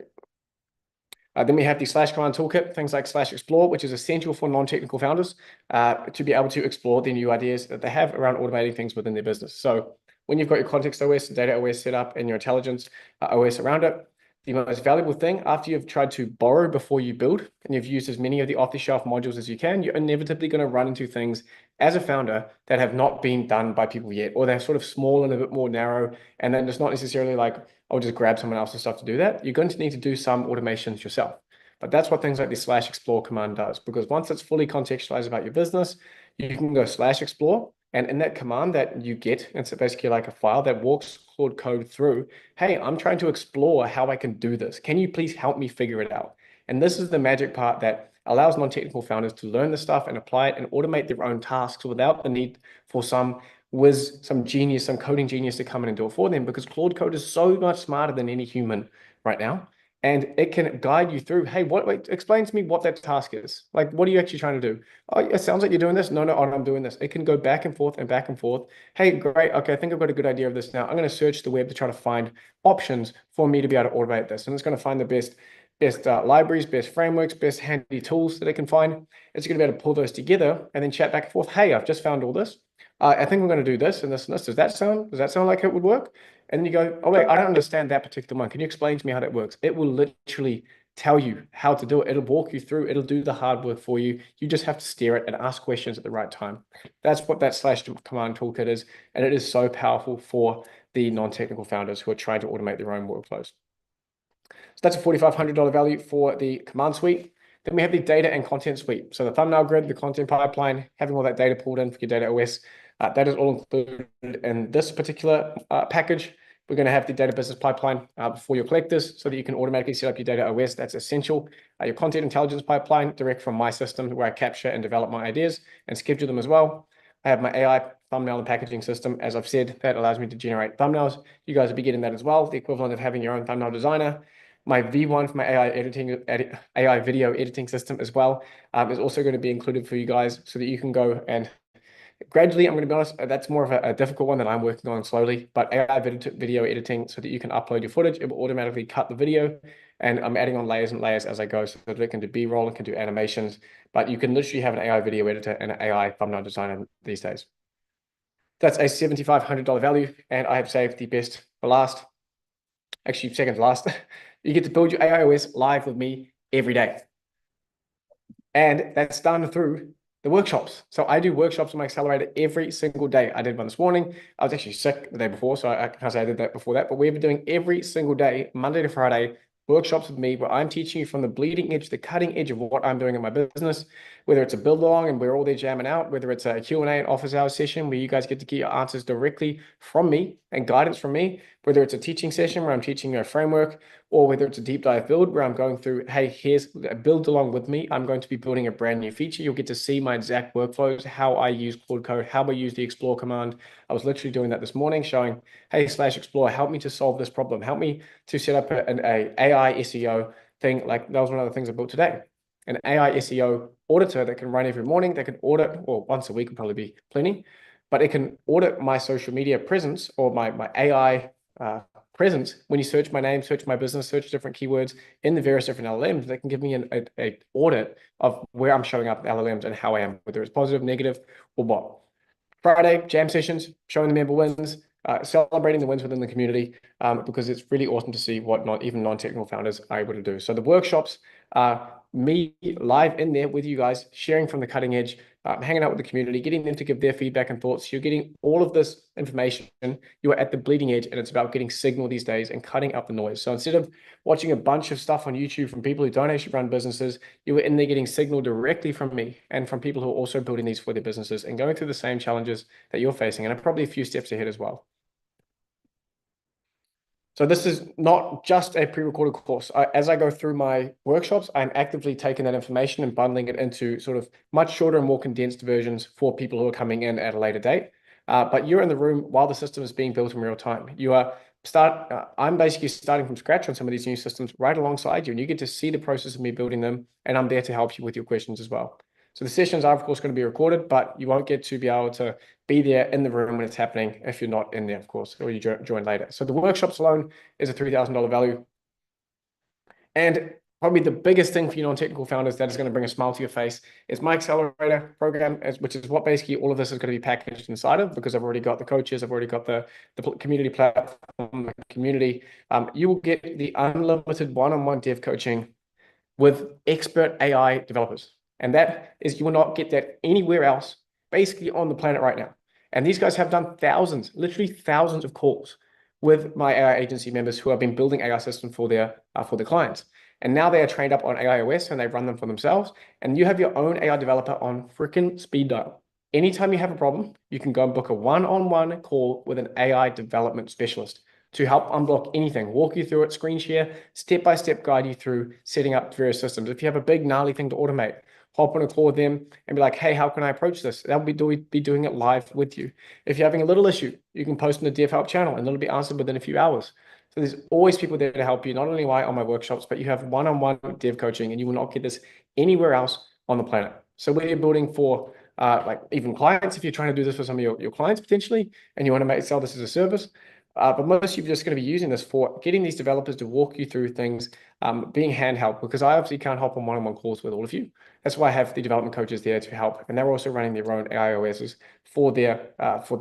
Then we have the Slash Command Toolkit, things like Slash Explore, which is essential for non-technical founders to be able to explore the new ideas that they have around automating things within their business. So when you've got your context OS and data OS set up and your intelligence OS around it, the most valuable thing after you've tried to borrow before you build and you've used as many of the off-the-shelf modules as you can, you're inevitably going to run into things as a founder that have not been done by people yet, or they're sort of small and a bit more narrow, and then it's not necessarily like, I'll just grab someone else's stuff to do that. You're going to need to do some automations yourself. But that's what things like the Slash Explore command does, because once it's fully contextualized about your business, you can go Slash Explore, and in that command that you get, it's basically like a file that walks Claude Code through, hey, I'm trying to explore how I can do this. Can you please help me figure it out? And this is the magic part that allows non-technical founders to learn the stuff and apply it and automate their own tasks without the need for some whiz, some genius, some coding genius to come in and do it for them, because Claude Code is so much smarter than any human right now. And it can guide you through, hey, wait, explain to me what that task is. Like, what are you actually trying to do? Oh, it sounds like you're doing this. No, I'm doing this. It can go back and forth and back and forth. Hey, great. Okay, I think I've got a good idea of this now. I'm going to search the web to try to find options for me to be able to automate this. And it's going to find the best libraries, best frameworks, best handy tools that it can find. It's going to be able to pull those together and then chat back and forth. Hey, I've just found all this. I think we're going to do this and this and this. Does that sound like it would work? And then you go, oh, wait, I don't understand that particular one. Can you explain to me how that works? It will literally tell you how to do it. It'll walk you through. It'll do the hard work for you. You just have to steer it and ask questions at the right time. That's what that Slash Command Toolkit is. And it is so powerful for the non-technical founders who are trying to automate their own workflows. So that's a $4,500 value for the command suite. Then we have the data and content suite. So the thumbnail grid, the content pipeline, having all that data pulled in for your data OS, that is all included in this particular package. We're going to have the data business pipeline for your collectors so that you can automatically set up your data OS. That's essential. Your content intelligence pipeline direct from my system where I capture and develop my ideas and schedule them as well. I have my AI thumbnail and packaging system, as I've said, that allows me to generate thumbnails. You guys will be getting that as well, the equivalent of having your own thumbnail designer. My V1 for my AI video editing system as well is also going to be included for you guys so that you can go and gradually, I'm going to be honest, that's more of a difficult one that I'm working on slowly, but AI video editing so that you can upload your footage. It will automatically cut the video, and I'm adding on layers and layers as I go so that it can do B-roll and can do animations, but you can literally have an AI video editor and an AI thumbnail designer these days. That's a $7,500 value, and I have saved the best for last. actually second to last, you get to build your AIOS live with me every day. And that's done through the workshops. So I do workshops on my accelerator every single day. I did one this morning. I was actually sick the day before, so I can't say I did that before that, but we've been doing every single day, Monday to Friday, workshops with me where I'm teaching you from the bleeding edge, the cutting edge of what I'm doing in my business, whether it's a build along and we're all there jamming out, whether it's a Q&A and office hours session where you guys get to get your answers directly from me and guidance from me, whether it's a teaching session where I'm teaching you a framework, or whether it's a deep dive build where I'm going through, hey, here's a build along with me. I'm going to be building a brand new feature. You'll get to see my exact workflows, how I use Claude Code, how I use the explore command. I was literally doing that this morning, showing, hey, /explore, help me to solve this problem. Help me to set up an AI SEO thing. Like that was one of the things I built today. An AI SEO auditor that can run every morning, that can audit, or once a week would probably be plenty, but it can audit my social media presence or my AI presence. When you search my name, search my business, search different keywords in the various different LLMs, that can give me an audit of where I'm showing up in LLMs and how I am, whether it's positive, negative, or what. Friday, jam sessions, showing the member wins, celebrating the wins within the community, because it's really awesome to see what even non-technical founders are able to do. So the workshops are me live in there with you guys, sharing from the cutting edge, hanging out with the community, getting them to give their feedback and thoughts. You're getting all of this information. You are at the bleeding edge, and it's about getting signal these days and cutting up the noise. So instead of watching a bunch of stuff on YouTube from people who don't actually run businesses, you are in there getting signal directly from me and from people who are also building these for their businesses and going through the same challenges that you're facing, and are probably a few steps ahead as well. So this is not just a pre-recorded course. As I go through my workshops, I'm actively taking that information and bundling it into sort of much shorter and more condensed versions for people who are coming in at a later date. But you're in the room while the system is being built in real time. I'm basically starting from scratch on some of these new systems right alongside you, and you get to see the process of me building them, and I'm there to help you with your questions as well. So the sessions are, of course, going to be recorded, but you won't get to be able to be there in the room when it's happening if you're not in there, of course, or you join later. So the workshops alone is a $3,000 value. And probably the biggest thing for you non-technical founders that is going to bring a smile to your face is my accelerator program, which is what basically all of this is going to be packaged inside of, because I've already got the coaches, I've already got the community platform, the community. You will get the unlimited one-on-one dev coaching with expert AI developers. And that is, you will not get that anywhere else, basically on the planet right now. And these guys have done thousands, literally thousands of calls with my AI agency members who have been building AI systems for their clients. And now they are trained up on AIOS and they run them for themselves. And you have your own AI developer on freaking speed dial. Anytime you have a problem, you can go and book a one-on-one call with an AI development specialist to help unblock anything, walk you through it, screen share, step-by-step guide you through setting up various systems. If you have a big gnarly thing to automate, hop on a call with them and be like, hey, how can I approach this? They'll be doing it live with you. If you're having a little issue, you can post in the dev help channel and it'll be answered within a few hours. So there's always people there to help you, not only on my workshops, but you have one-on-one dev coaching, and you will not get this anywhere else on the planet. So whether you're building for like even clients, if you're trying to do this for some of your clients potentially, and you want to sell this as a service, but most of you are just going to be using this for getting these developers to walk you through things, being handheld, because I obviously can't hop on one-on-one calls with all of you. That's why I have the development coaches there to help, and they're also running their own AIOSs for their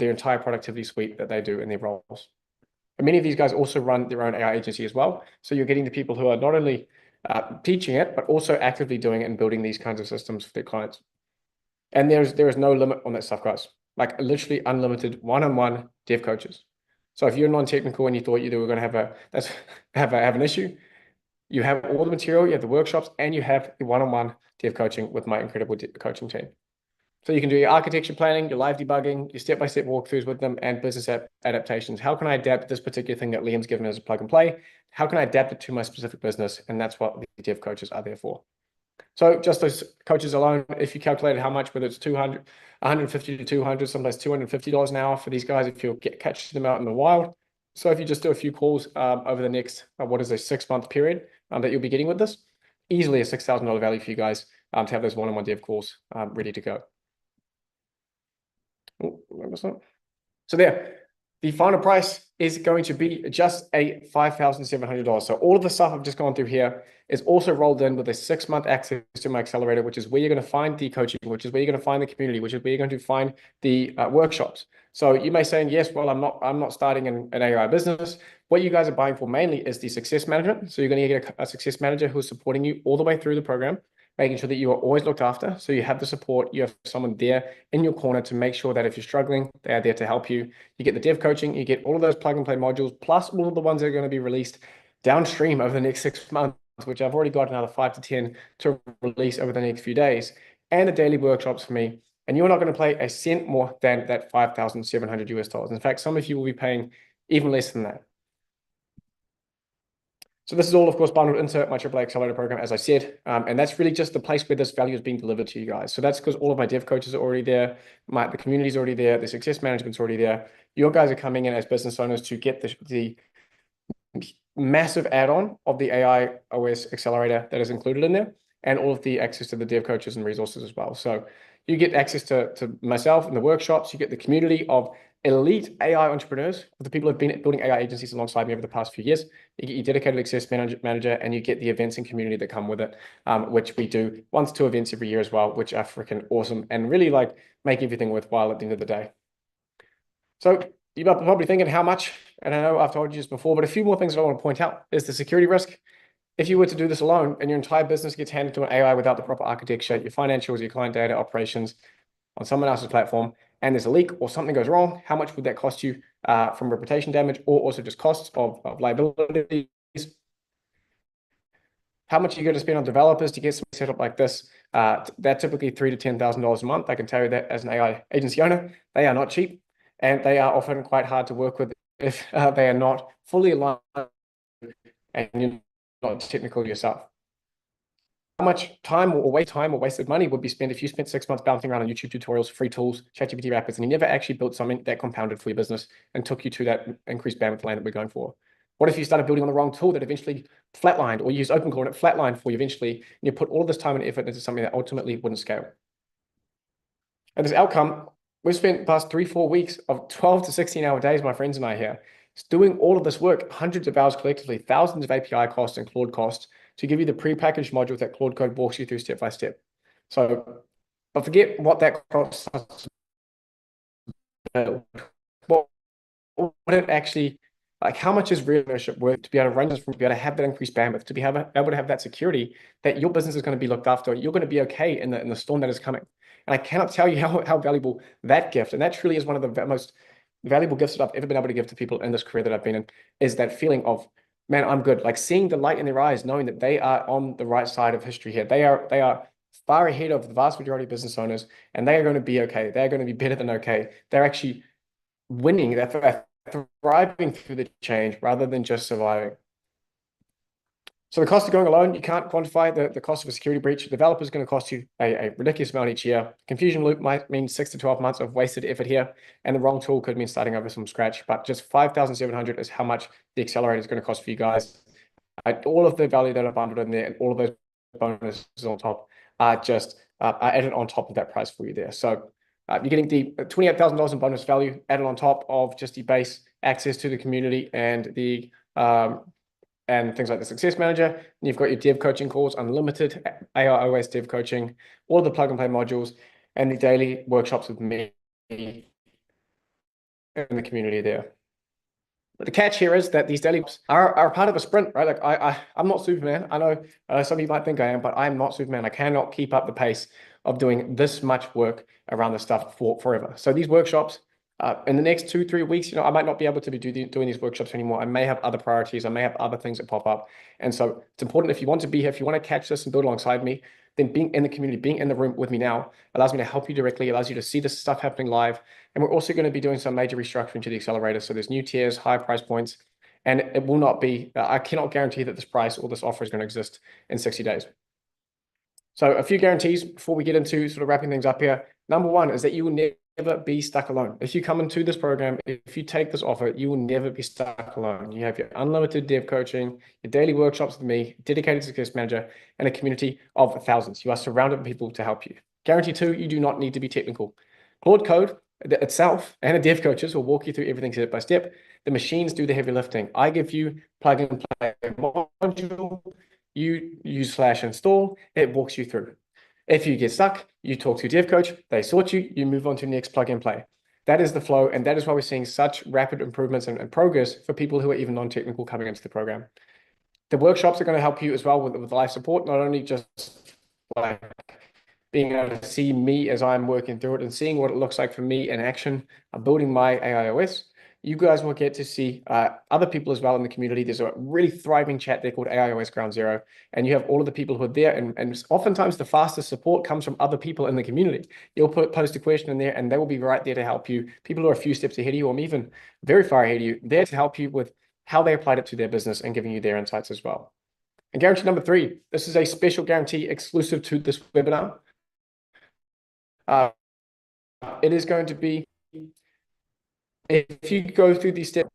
entire productivity suite that they do in their roles. And many of these guys also run their own AI agency as well. So you're getting the people who are not only teaching it, but also actively doing it and building these kinds of systems for their clients. And there is no limit on that stuff, guys. Like literally unlimited one-on-one dev coaches. So if you're non-technical and you thought you were going to have an issue, you have all the material, you have the workshops, and you have the one-on-one dev coaching with my incredible coaching team. So you can do your architecture planning, your live debugging, your step-by-step walkthroughs with them, and business adaptations. How can I adapt this particular thing that Liam's given as a plug and play? How can I adapt it to my specific business? And that's what the dev coaches are there for. So just those coaches alone, if you calculated how much, whether it's 150 to 200, sometimes $250 an hour for these guys, if you catch them out in the wild. So if you just do a few calls over the next, 6-month period that you'll be getting with this, easily a $6,000 value for you guys to have those one-on-one dev calls ready to go. So there, the final price is going to be just a $5,700. So all of the stuff I've just gone through here is also rolled in with a 6-month access to my accelerator, which is where you're going to find the coaching, which is where you're going to find the community, which is where you're going to find the workshops. So you may say, yes, well, I'm not starting an AI business, what you guys are buying for mainly is the success management. So you're going to get a success manager who's supporting you all the way through the program, making sure that you are always looked after. So you have the support, you have someone there in your corner to make sure that if you're struggling, they are there to help you. You get the dev coaching, you get all of those plug and play modules, plus all of the ones that are going to be released downstream over the next 6 months, which I've already got another 5 to 10 to release over the next few days, and the daily workshops for me. And you're not going to pay a cent more than that $5,700 US dollars. In fact, some of you will be paying even less than that. So this is all, of course, bundled into my AAA Accelerator program, as I said, and that's really just the place where this value is being delivered to you guys. So that's because all of my dev coaches are already there, the community is already there, the success management's already there. Your guys are coming in as business owners to get the massive add-on of the AI OS Accelerator that is included in there, and all of the access to the dev coaches and resources as well. So you get access to myself and the workshops, you get the community of elite AI entrepreneurs, the people who have been building AI agencies alongside me over the past few years. You get your dedicated success manager, and you get the events and community that come with it, which we do 1 to 2 events every year as well, which are freaking awesome and really like make everything worthwhile at the end of the day. So you're probably thinking how much, and I know I've told you this before, but a few more things that I want to point out is the security risk. If you were to do this alone and your entire business gets handed to an AI without the proper architecture, your financials, your client data, operations on someone else's platform, and there's a leak or something goes wrong, how much would that cost you from reputation damage, or also just costs of liabilities? How much are you going to spend on developers to get something set up like this? That's typically $3,000 to $10,000 a month. I can tell you that as an AI agency owner, they are not cheap, and they are often quite hard to work with if they are not fully aligned and you're not technical yourself. How much time or wasted money would be spent if you spent 6 months bouncing around on YouTube tutorials, free tools, ChatGPT Rapids, and you never actually built something that compounded for your business and took you to that increased bandwidth lane that we're going for? What if you started building on the wrong tool that eventually flatlined, or you used OpenClaw and it flatlined for you eventually, and you put all this time and effort into something that ultimately wouldn't scale? And this outcome, we've spent the past 3-4 weeks of 12 to 16-hour days, my friends and I here, doing all of this work, hundreds of hours collectively, thousands of API costs and Claude costs, to give you the pre-packaged module that Claude Code walks you through step by step. So, but forget what that costs us. What would it actually, like, how much is real ownership worth to be able to run this, to be able to have that increased bandwidth, to be able to have that security that your business is going to be looked after, you're going to be okay in the storm that is coming. And I cannot tell you how valuable that gift, and that truly is one of the most valuable gifts that I've ever been able to give to people in this career that I've been in, is that feeling of, man, I'm good. Like seeing the light in their eyes, knowing that they are on the right side of history here. They are far ahead of the vast majority of business owners, and they are going to be okay. They're going to be better than okay. They're actually winning. They're thriving through the change rather than just surviving. So the cost of going alone, you can't quantify the cost of a security breach. A developer is going to cost you a ridiculous amount each year. Confusion loop might mean 6 to 12 months of wasted effort here, and the wrong tool could mean starting over from scratch. But just $5,700 is how much the accelerator is going to cost for you guys. All of the value that are bundled in there and all of those bonuses on top are just are added on top of that price for you there. So you're getting the $28,000 in bonus value added on top of just the base access to the community and the and things like the Success Manager. And you've got your dev coaching calls, unlimited AIOS dev coaching, all the plug and play modules, and the daily workshops with me in the community there. But the catch here is that these daily are part of a sprint, right? Like I'm not Superman. I know some of you might think I am, but I'm not Superman. I cannot keep up the pace of doing this much work around this stuff forever. So these workshops, in the next 2-3 weeks, I might not be able to be doing these workshops anymore. I may have other priorities. I may have other things that pop up. And so it's important, if you want to be here, if you want to catch this and build alongside me, then being in the community, being in the room with me now allows me to help you directly, allows you to see this stuff happening live. And we're also going to be doing some major restructuring to the accelerator. So there's new tiers, higher price points, and it will not be, I cannot guarantee that this price or this offer is going to exist in 60 days. So a few guarantees before we get into sort of wrapping things up here. Number one is that you will never be stuck alone. If you come into this program, if you take this offer, you will never be stuck alone. You have your unlimited dev coaching, your daily workshops with me, dedicated success manager, and a community of thousands. You are surrounded by people to help you. Guarantee two, you do not need to be technical. Claude Code itself and the dev coaches will walk you through everything step by step. The machines do the heavy lifting. I give you plug and play module, you use /install, it walks you through. If you get stuck, you talk to your dev coach, they sort you, you move on to the next plug and play. That is the flow, and that is why we're seeing such rapid improvements and progress for people who are even non-technical coming into the program. The workshops are going to help you as well with live support, not only just like being able to see me as I'm working through it and seeing what it looks like for me in action, building my AIOS. You guys will get to see other people as well in the community. There's a really thriving chat there called AIOS Ground Zero, and you have all of the people who are there. And oftentimes the fastest support comes from other people in the community. You'll post a question in there, and they will be right there to help you. People who are a few steps ahead of you, or even very far ahead of you, there to help you with how they applied it to their business and giving you their insights as well. And guarantee number 3, this is a special guarantee exclusive to this webinar. It is going to be, if you go through these steps,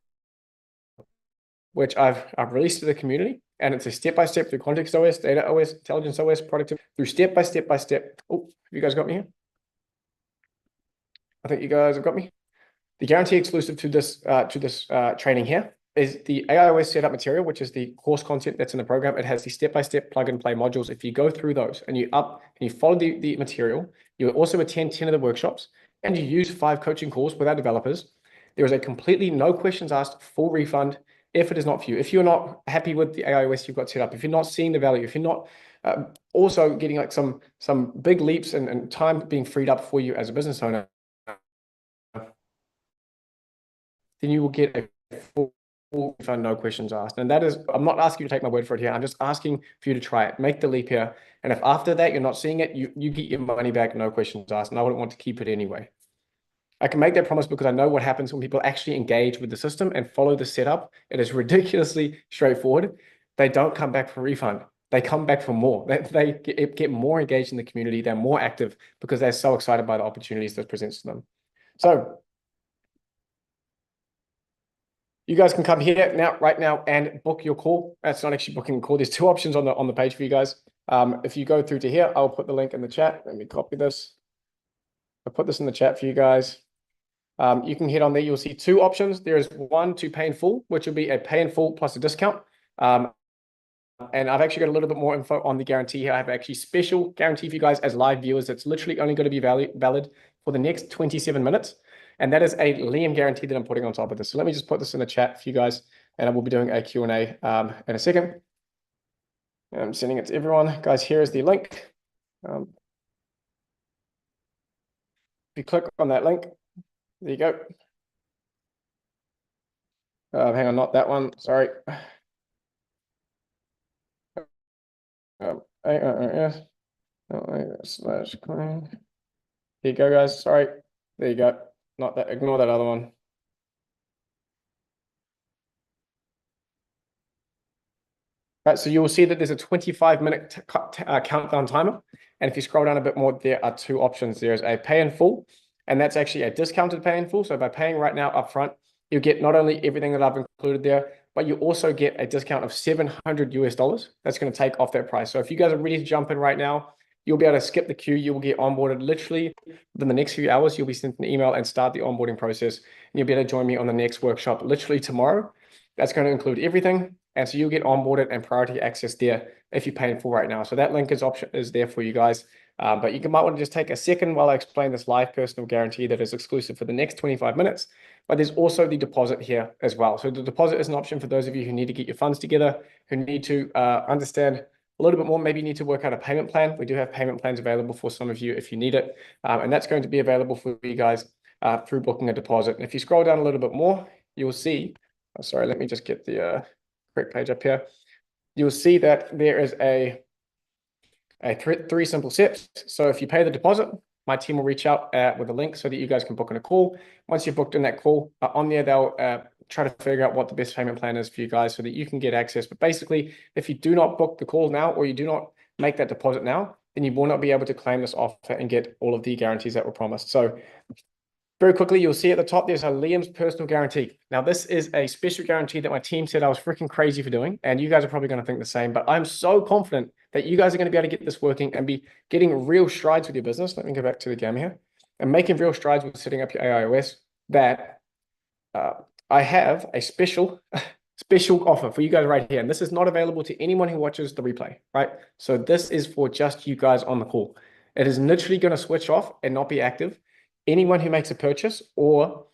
which I've released to the community, and it's a step-by-step through Context OS, Data OS, Intelligence OS, Productivity, through step-by-step. Oh, have you guys got me here? I think you guys have got me. The guarantee exclusive to this training here is the AIOS setup material, which is the course content that's in the program. It has the step-by-step plug-and-play modules. If you go through those and you follow the material, you also attend 10 of the workshops, and you use 5 coaching calls with our developers, there is a completely no questions asked full refund if it is not for you. If you're not happy with the AIOS you've got set up, if you're not seeing the value, if you're not also getting like some big leaps and time being freed up for you as a business owner, then you will get a full refund, no questions asked. And that is, I'm not asking you to take my word for it here. I'm just asking for you to try it, make the leap here. And if after that you're not seeing it, you get your money back, no questions asked. And I wouldn't want to keep it anyway. I can make that promise because I know what happens when people actually engage with the system and follow the setup. It is ridiculously straightforward. They don't come back for a refund. They come back for more. They get more engaged in the community. They're more active because they're so excited by the opportunities that presents to them. So you guys can come here right now and book your call. That's not actually booking a call. There's 2 options on the page for you guys. If you go through to here, I'll put the link in the chat. Let me copy this. I'll put this in the chat for you guys. You can hit on there. You'll see 2 options. There is one to pay in full, which will be a pay in full plus a discount. And I've actually got a little bit more info on the guarantee here. I have actually special guarantee for you guys as live viewers. It's literally only going to be valid for the next 27 minutes. And that is a Liam guarantee that I'm putting on top of this. So let me just put this in the chat for you guys, and I will be doing a Q&A in a second. And I'm sending it to everyone. Guys, here is the link. If you click on that link, there you go. Hang on, not that one. Sorry. Slash clean. Here you go, guys. Sorry. There you go. Not that. Ignore that other one. Right, so you will see that there's a 25-minute countdown timer. And if you scroll down a bit more, there are 2 options. There's a pay in full, and that's actually a discounted pay in full. So by paying right now upfront, you get not only everything that I've included there, but you also get a discount of $700 US. That's going to take off that price. So if you guys are ready to jump in right now, you'll be able to skip the queue. You will get onboarded literally within the next few hours. You'll be sent an email and start the onboarding process. And you'll be able to join me on the next workshop literally tomorrow. That's going to include everything. And so you'll get onboarded and priority access there if you're paying for right now. So that link is there for you guys. But you might want to just take a second while I explain this live personal guarantee that is exclusive for the next 25 minutes. But there's also the deposit here as well. So the deposit is an option for those of you who need to get your funds together, who need to understand a little bit more, maybe you need to work out a payment plan. We do have payment plans available for some of you if you need it. And that's going to be available for you guys through booking a deposit. And if you scroll down a little bit more, you'll see, sorry, let me just get the correct page up here. You'll see that there is a 3 simple steps. So if you pay the deposit, my team will reach out with a link so that you guys can book in a call. Once you've booked in that call, on there, they'll try to figure out what the best payment plan is for you guys so that you can get access. But basically, if you do not book the call now, or you do not make that deposit now, then you will not be able to claim this offer and get all of the guarantees that were promised. So very quickly, you'll see at the top, there's a Liam's personal guarantee. Now, this is a special guarantee that my team said I was freaking crazy for doing. And you guys are probably going to think the same, but I'm so confident that you guys are going to be able to get this working and be getting real strides with your business. Let me go back to the gamma here and making real strides with setting up your AIOS, that I have a special offer for you guys right here. And this is not available to anyone who watches the replay, right? So this is for just you guys on the call. It is literally going to switch off and not be active anyone who makes a purchase or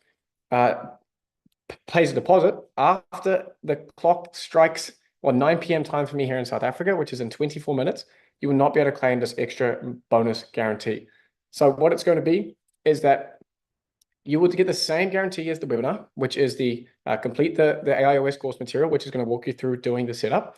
pays a deposit after the clock strikes 9 p.m. time for me here in South Africa, which is in 24 minutes, you will not be able to claim this extra bonus guarantee. So what it's going to be is that you will get the same guarantee as the webinar, which is the complete the AIOS course material, which is going to walk you through doing the setup.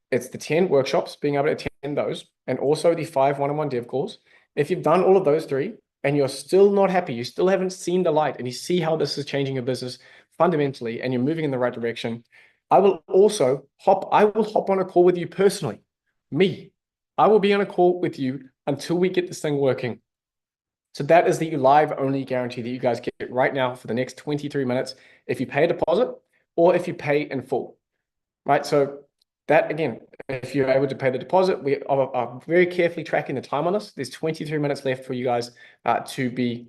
It's the 10 workshops, being able to attend those, and also the 5 one-on-one dev calls. If you've done all of those 3 and you're still not happy, you still haven't seen the light, and you see how this is changing your business fundamentally, and you're moving in the right direction, I will hop on a call with you personally. I will be on a call with you until we get this thing working. So that is the live only guarantee that you guys get right now for the next 23 minutes if you pay a deposit or if you pay in full, right? So that, again, if you're able to pay the deposit, we are very carefully tracking the time on this. There's 23 minutes left for you guys to be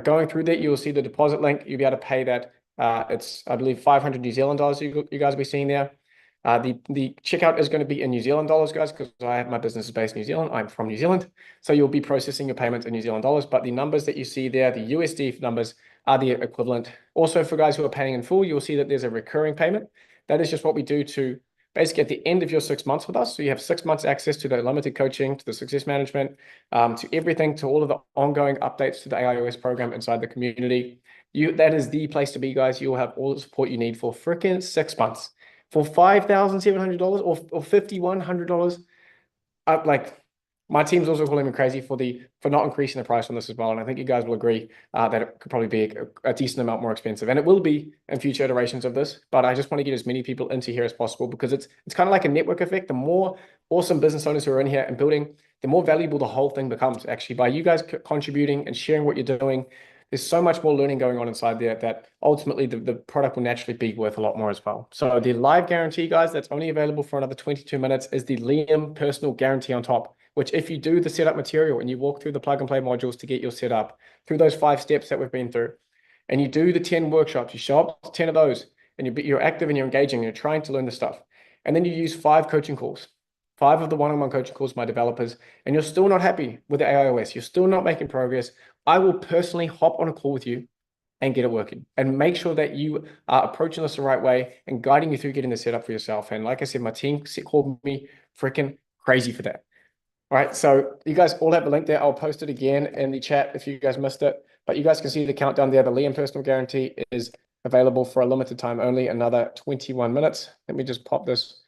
going through that. You'll see the deposit link. You'll be able to pay that. It's, I believe, 500 New Zealand dollars you guys will be seeing there. The checkout is going to be in New Zealand dollars, guys, because I have my business is based in New Zealand. I'm from New Zealand. So you'll be processing your payments in New Zealand dollars. But the numbers that you see there, the USD numbers, are the equivalent. Also, for guys who are paying in full, you'll see that there's a recurring payment. That is just what we do to basically at the end of your 6 months with us. So you have 6 months access to the limited coaching, to the success management, to everything, to all of the ongoing updates to the AIOS program inside the community. That is the place to be, guys. You will have all the support you need for freaking 6 months. For $5,700 or $5,100, like my team's also calling me crazy for not increasing the price on this as well. And I think you guys will agree that it could probably be a decent amount more expensive, and it will be in future iterations of this. But I just want to get as many people into here as possible because it's kind of like a network effect. The more awesome business owners who are in here and building, the more valuable the whole thing becomes. Actually, by you guys contributing and sharing what you're doing, there's so much more learning going on inside there that ultimately the product will naturally be worth a lot more as well. So the live guarantee, guys, that's only available for another 22 minutes is the Liam personal guarantee on top, which if you do the setup material and you walk through the plug and play modules to get your setup through those 5 steps that we've been through, and you do the 10 workshops, you show up to 10 of those, and you're active and you're engaging and you're trying to learn the stuff. And then you use 5 coaching calls, 5 of the one-on-one coaching calls, my developers, and you're still not happy with the AIOS, you're still not making progress, I will personally hop on a call with you and get it working and make sure that you are approaching this the right way and guiding you through getting the setup for yourself. And like I said, my team called me freaking crazy for that. All right, so you guys all have the link there. I'll post it again in the chat if you guys missed it. But you guys can see the countdown there. The Liam personal guarantee is available for a limited time only, another 21 minutes. Let me just pop this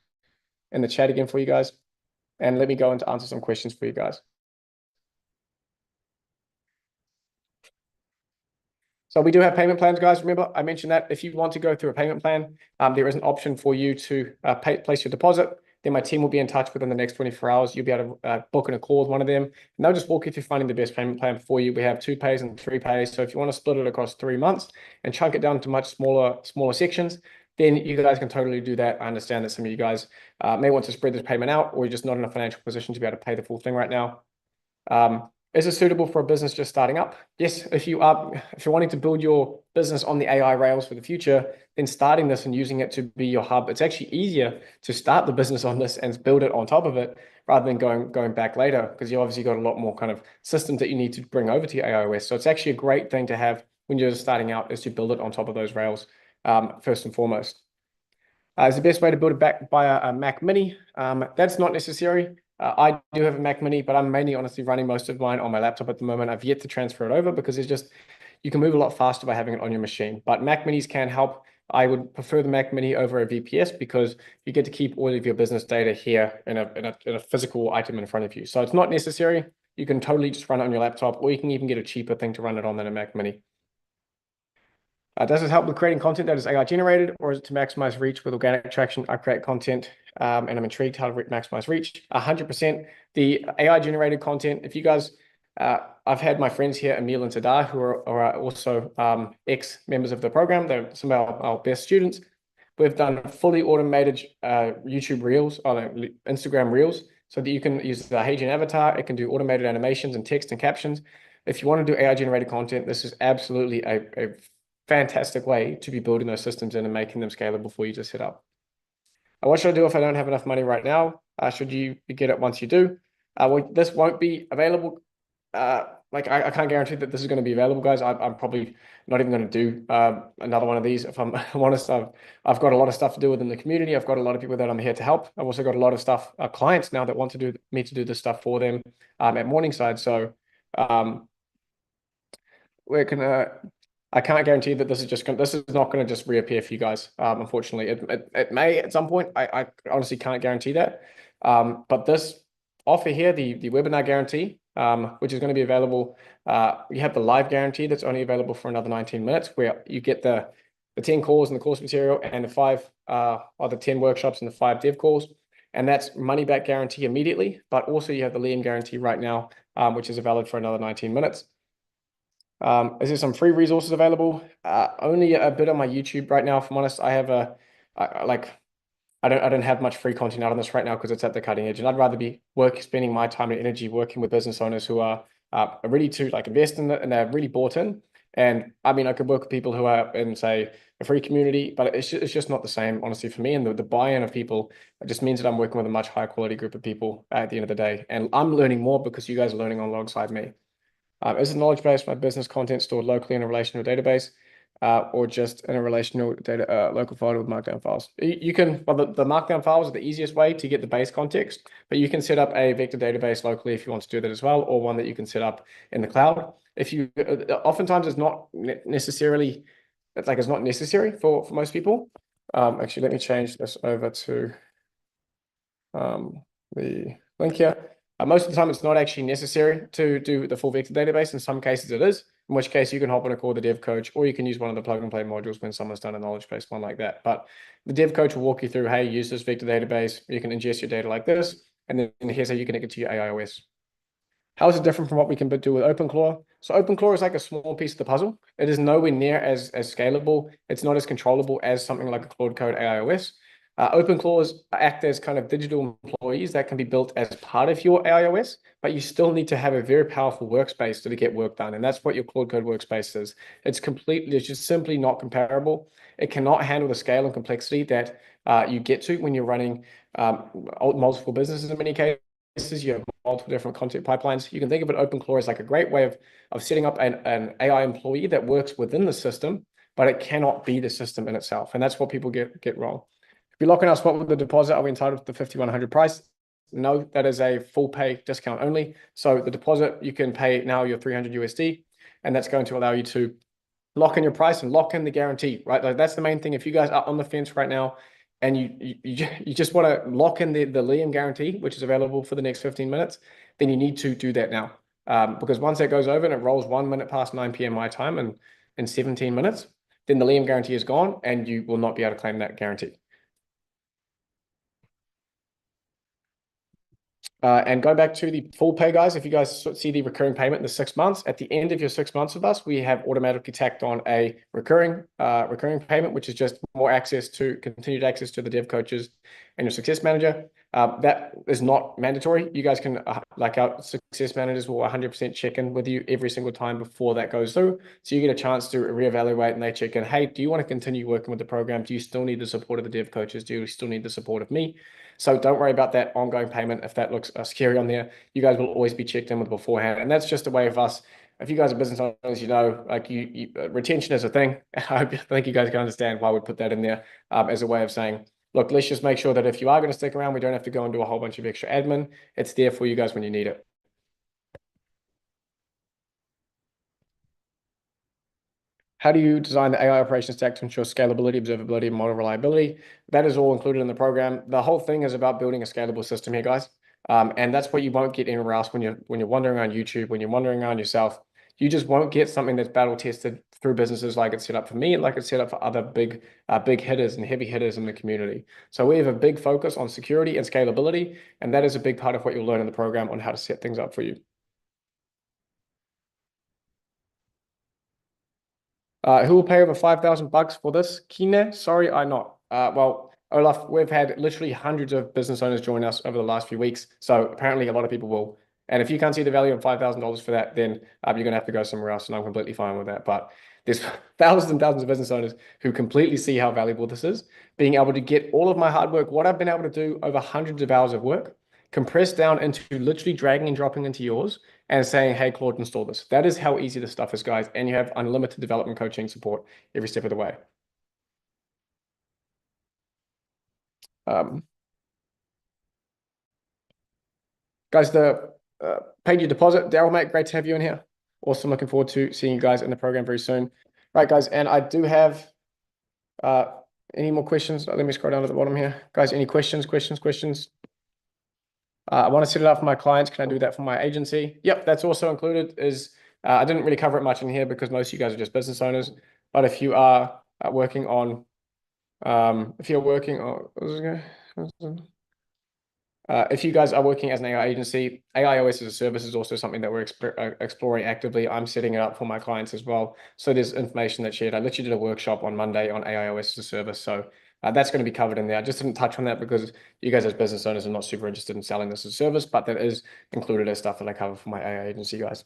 in the chat again for you guys. And let me go into answer some questions for you guys. So we do have payment plans, guys. Remember, I mentioned that if you want to go through a payment plan, there is an option for you to place your deposit. Then my team will be in touch within the next 24 hours. You'll be able to book in a call with one of them, and they'll just walk you through finding the best payment plan for you. We have 2 pays and 3 pays. So if you want to split it across 3 months and chunk it down to much smaller sections, then you guys can totally do that. I understand that some of you guys may want to spread this payment out, or you're just not in a financial position to be able to pay the full thing right now. Is it suitable for a business just starting up? Yes, if you're wanting to build your business on the AI rails for the future, then starting this and using it to be your hub, it's actually easier to start the business on this and build it on top of it rather than going back later, because you obviously got a lot more kind of systems that you need to bring over to your AIOS. So it's actually a great thing to have when you're just starting out, is to build it on top of those rails first and foremost. Is the best way to build it back by a Mac Mini? That's not necessary. I do have a Mac Mini, but I'm mainly honestly running most of mine on my laptop at the moment. I've yet to transfer it over because you can move a lot faster by having it on your machine. But Mac Minis can help. I would prefer the Mac Mini over a VPS because you get to keep all of your business data here in a physical item in front of you. So it's not necessary. You can totally just run it on your laptop, or you can even get a cheaper thing to run it on than a Mac Mini. Does it help with creating content that is AI generated, or is it to maximize reach with organic traction? I create content and I'm intrigued how to maximize reach. 100%. The AI generated content, if you guys, I've had my friends here, Emil and Tadar, who are also ex-members of the program. They're some of our best students. We've done fully automated YouTube Reels, Instagram Reels, so that you can use the HeyGen avatar. It can do automated animations and text and captions. If you want to do AI generated content, this is absolutely a fantastic way to be building those systems in and making them scalable for you to set up. What should I do if I don't have enough money right now? Should you get it once you do? Well, this won't be available I can't guarantee that this is going to be available, guys. I'm probably not even going to do another one of these. If I'm honest, I've got a lot of stuff to do within the community. I've got a lot of people that I'm here to help. I've also got a lot of stuff, clients now that want to do me to do this stuff for them at Morningside. So we're gonna. I can't guarantee that this is just this is not going to just reappear for you guys. Unfortunately, it may at some point. I honestly can't guarantee that. But this offer here, the webinar guarantee, which is going to be available. You have the live guarantee that's only available for another 19 minutes, where you get the 10 calls and the course material and the 5 or the 10 workshops and the 5 dev calls. And that's money back guarantee immediately. But also you have the Liam guarantee right now, which is valid for another 19 minutes. Is there some free resources available? Only a bit on my YouTube right now. If I'm honest, I have I don't have much free content out on this right now because it's at the cutting edge, and I'd rather be spending my time and energy working with business owners who are ready to invest in it and they're really bought in. And I mean, I could work with people who are in, say, a free community, but it's just not the same, honestly, for me. And the buy-in of people, it just means that I'm working with a much higher quality group of people at the end of the day. And I'm learning more because you guys are learning alongside me. Is the knowledge base my business content stored locally in a relational database, or just in a relational data local file with markdown files? You can, well, the markdown files are the easiest way to get the base context, but you can set up a vector database locally if you want to do that as well, or one that you can set up in the cloud. If you, oftentimes it's not necessarily, it's not necessary for most people. Actually, let me change this over to the link here. Most of the time, it's not actually necessary to do the full vector database. In some cases, it is, in which case you can hop on a call with the dev coach, or you can use one of the plug and play modules when someone's done a knowledge base one like that. But the dev coach will walk you through, hey, use this vector database. You can ingest your data like this, and then here's how you connect it to your AIOS. How is it different from what we can do with OpenClaw? So OpenClaw is like a small piece of the puzzle. It is nowhere near as scalable. It's not as controllable as something like a Claude Code AIOS. OpenClaws act as kind of digital employees that can be built as part of your AIOS, but you still need to have a very powerful workspace to get work done. And that's what your Claude Code workspace is. It's just simply not comparable. It cannot handle the scale and complexity that you get to when you're running multiple businesses in many cases. You have multiple different content pipelines. You can think of it, OpenClaw as like a great way of setting up an AI employee that works within the system, but it cannot be the system in itself. And that's what people get wrong. If you lock in our spot with the deposit, are we entitled to the 5,100 price? No, that is a full pay discount only. So the deposit, you can pay now your 300 USD, and that's going to allow you to lock in your price and lock in the guarantee, right? Like that's the main thing. If you guys are on the fence right now and you just want to lock in the Liam guarantee, which is available for the next 15 minutes, then you need to do that now. Because once that goes over and it rolls 1 minute past 9 p.m. my time and in 17 minutes, then the Liam guarantee is gone and you will not be able to claim that guarantee. And go back to the full pay, guys. If you guys see the recurring payment in the 6 months, at the end of your 6 months with us, we have automatically tacked on a recurring payment, which is just more continued access to the dev coaches and your success manager. That is not mandatory. You guys can, like our success managers will 100% check in with you every single time before that goes through. So you get a chance to reevaluate and they check in, hey, do you want to continue working with the program? Do you still need the support of the dev coaches? Do you still need the support of me? So don't worry about that ongoing payment. If that looks scary on there, you guys will always be checked in with beforehand. And that's just a way of us, if you guys are business owners, you know, like retention is a thing. I think you guys can understand why we put that in there as a way of saying, look, let's just make sure that if you are going to stick around, we don't have to go and do a whole bunch of extra admin. It's there for you guys when you need it. How do you design the AI operations stack to ensure scalability, observability, and model reliability? That is all included in the program. The whole thing is about building a scalable system here, guys. And that's what you won't get anywhere else when you're wandering around YouTube, when you're wandering around yourself. You just won't get something that's battle tested through businesses like it's set up for me, like it's set up for other big hitters and heavy hitters in the community. So we have a big focus on security and scalability, and that is a big part of what you'll learn in the program on how to set things up for you. Who will pay over $5,000 for this? Kine? Sorry, I not. Well, Olaf, we've had literally hundreds of business owners join us over the last few weeks. So apparently a lot of people will. And if you can't see the value of $5,000 for that, then you're going to have to go somewhere else. And I'm completely fine with that. But there's thousands and thousands of business owners who completely see how valuable this is. Being able to get all of my hard work, what I've been able to do over hundreds of hours of work, compressed down into literally dragging and dropping into yours and saying, hey, Claude, install this. That is how easy this stuff is, guys. And you have unlimited development coaching support every step of the way. Guys, the paid your deposit. Daryl, mate, great to have you in here. Awesome. Looking forward to seeing you guys in the program very soon. Right, guys, and I do have any more questions? Let me scroll down to the bottom here. Guys, any questions? I want to set it up for my clients. Can I do that for my agency? Yep, that's also included. I didn't really cover it much in here because most of you guys are just business owners. But if you are working on, if you guys are working as an AI agency, AIOS as a service is also something that we're exploring actively. I'm setting it up for my clients as well. So there's information that's shared. I literally did a workshop on Monday on AIOS as a service. So that's going to be covered in there. I just didn't touch on that because you guys as business owners are not super interested in selling this as a service, but that is included as stuff that I cover for my AI agency guys.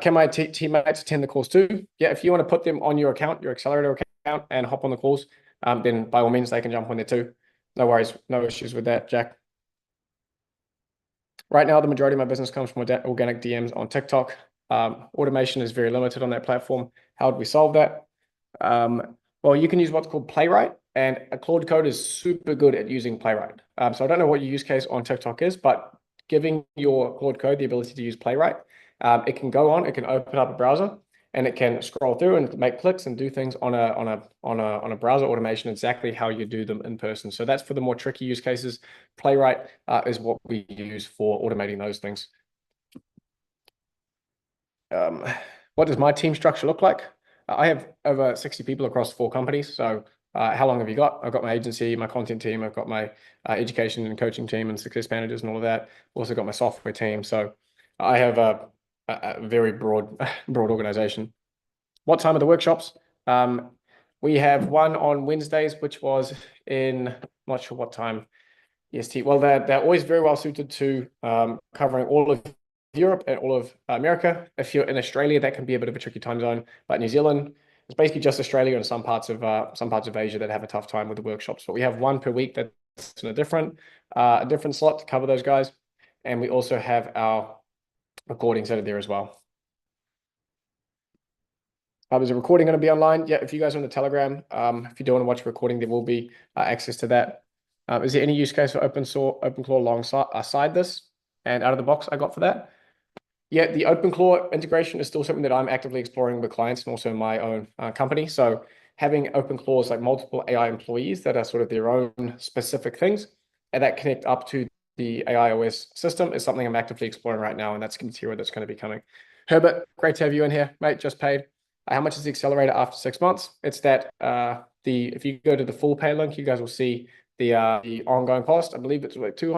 Can my teammates attend the course too? Yeah, if you want to put them on your account, your accelerator account, and hop on the calls, then by all means, they can jump on there too. No worries, no issues with that, Jack. Right now, the majority of my business comes from organic DMs on TikTok. Automation is very limited on that platform. How would we solve that? Well, you can use what's called Playwright, and a Claude Code is super good at using Playwright. So I don't know what your use case on TikTok is, but giving your Claude Code the ability to use Playwright, it can go on, it can open up a browser, and it can scroll through and make clicks and do things on a browser automation exactly how you do them in person. So that's for the more tricky use cases. Playwright is what we use for automating those things. What does my team structure look like? I have over 60 people across 4 companies. So how long have you got? I've got my agency, my content team, I've got my education and coaching team and success managers and all of that. Also got my software team. So I have a very broad organization. What time are the workshops? We have one on Wednesdays, which was in, I'm not sure what time EST. Well, they're always very well suited to covering all of Europe and all of America. If you're in Australia, that can be a bit of a tricky time zone. But New Zealand, it's basically just Australia and some parts of Asia that have a tough time with the workshops. But we have one per week that's in a different slot to cover those guys. And we also have our recordings that are there as well. Is a recording going to be online? Yeah, if you guys are on the Telegram, if you do want to watch a recording, there will be access to that. Is there any use case for OpenClaw alongside this and out of the box I got for that? Yeah, the OpenClaw integration is still something that I'm actively exploring with clients and also in my own company. So having OpenClaws like multiple AI employees that are sort of their own specific things and that connect up to the AIOS system is something I'm actively exploring right now, and that's material that's going to be coming. Herbert, great to have you in here, mate. Just paid. How much is the accelerator after 6 months? It's that if you go to the full pay link, you guys will see the ongoing cost. I believe it's like 200.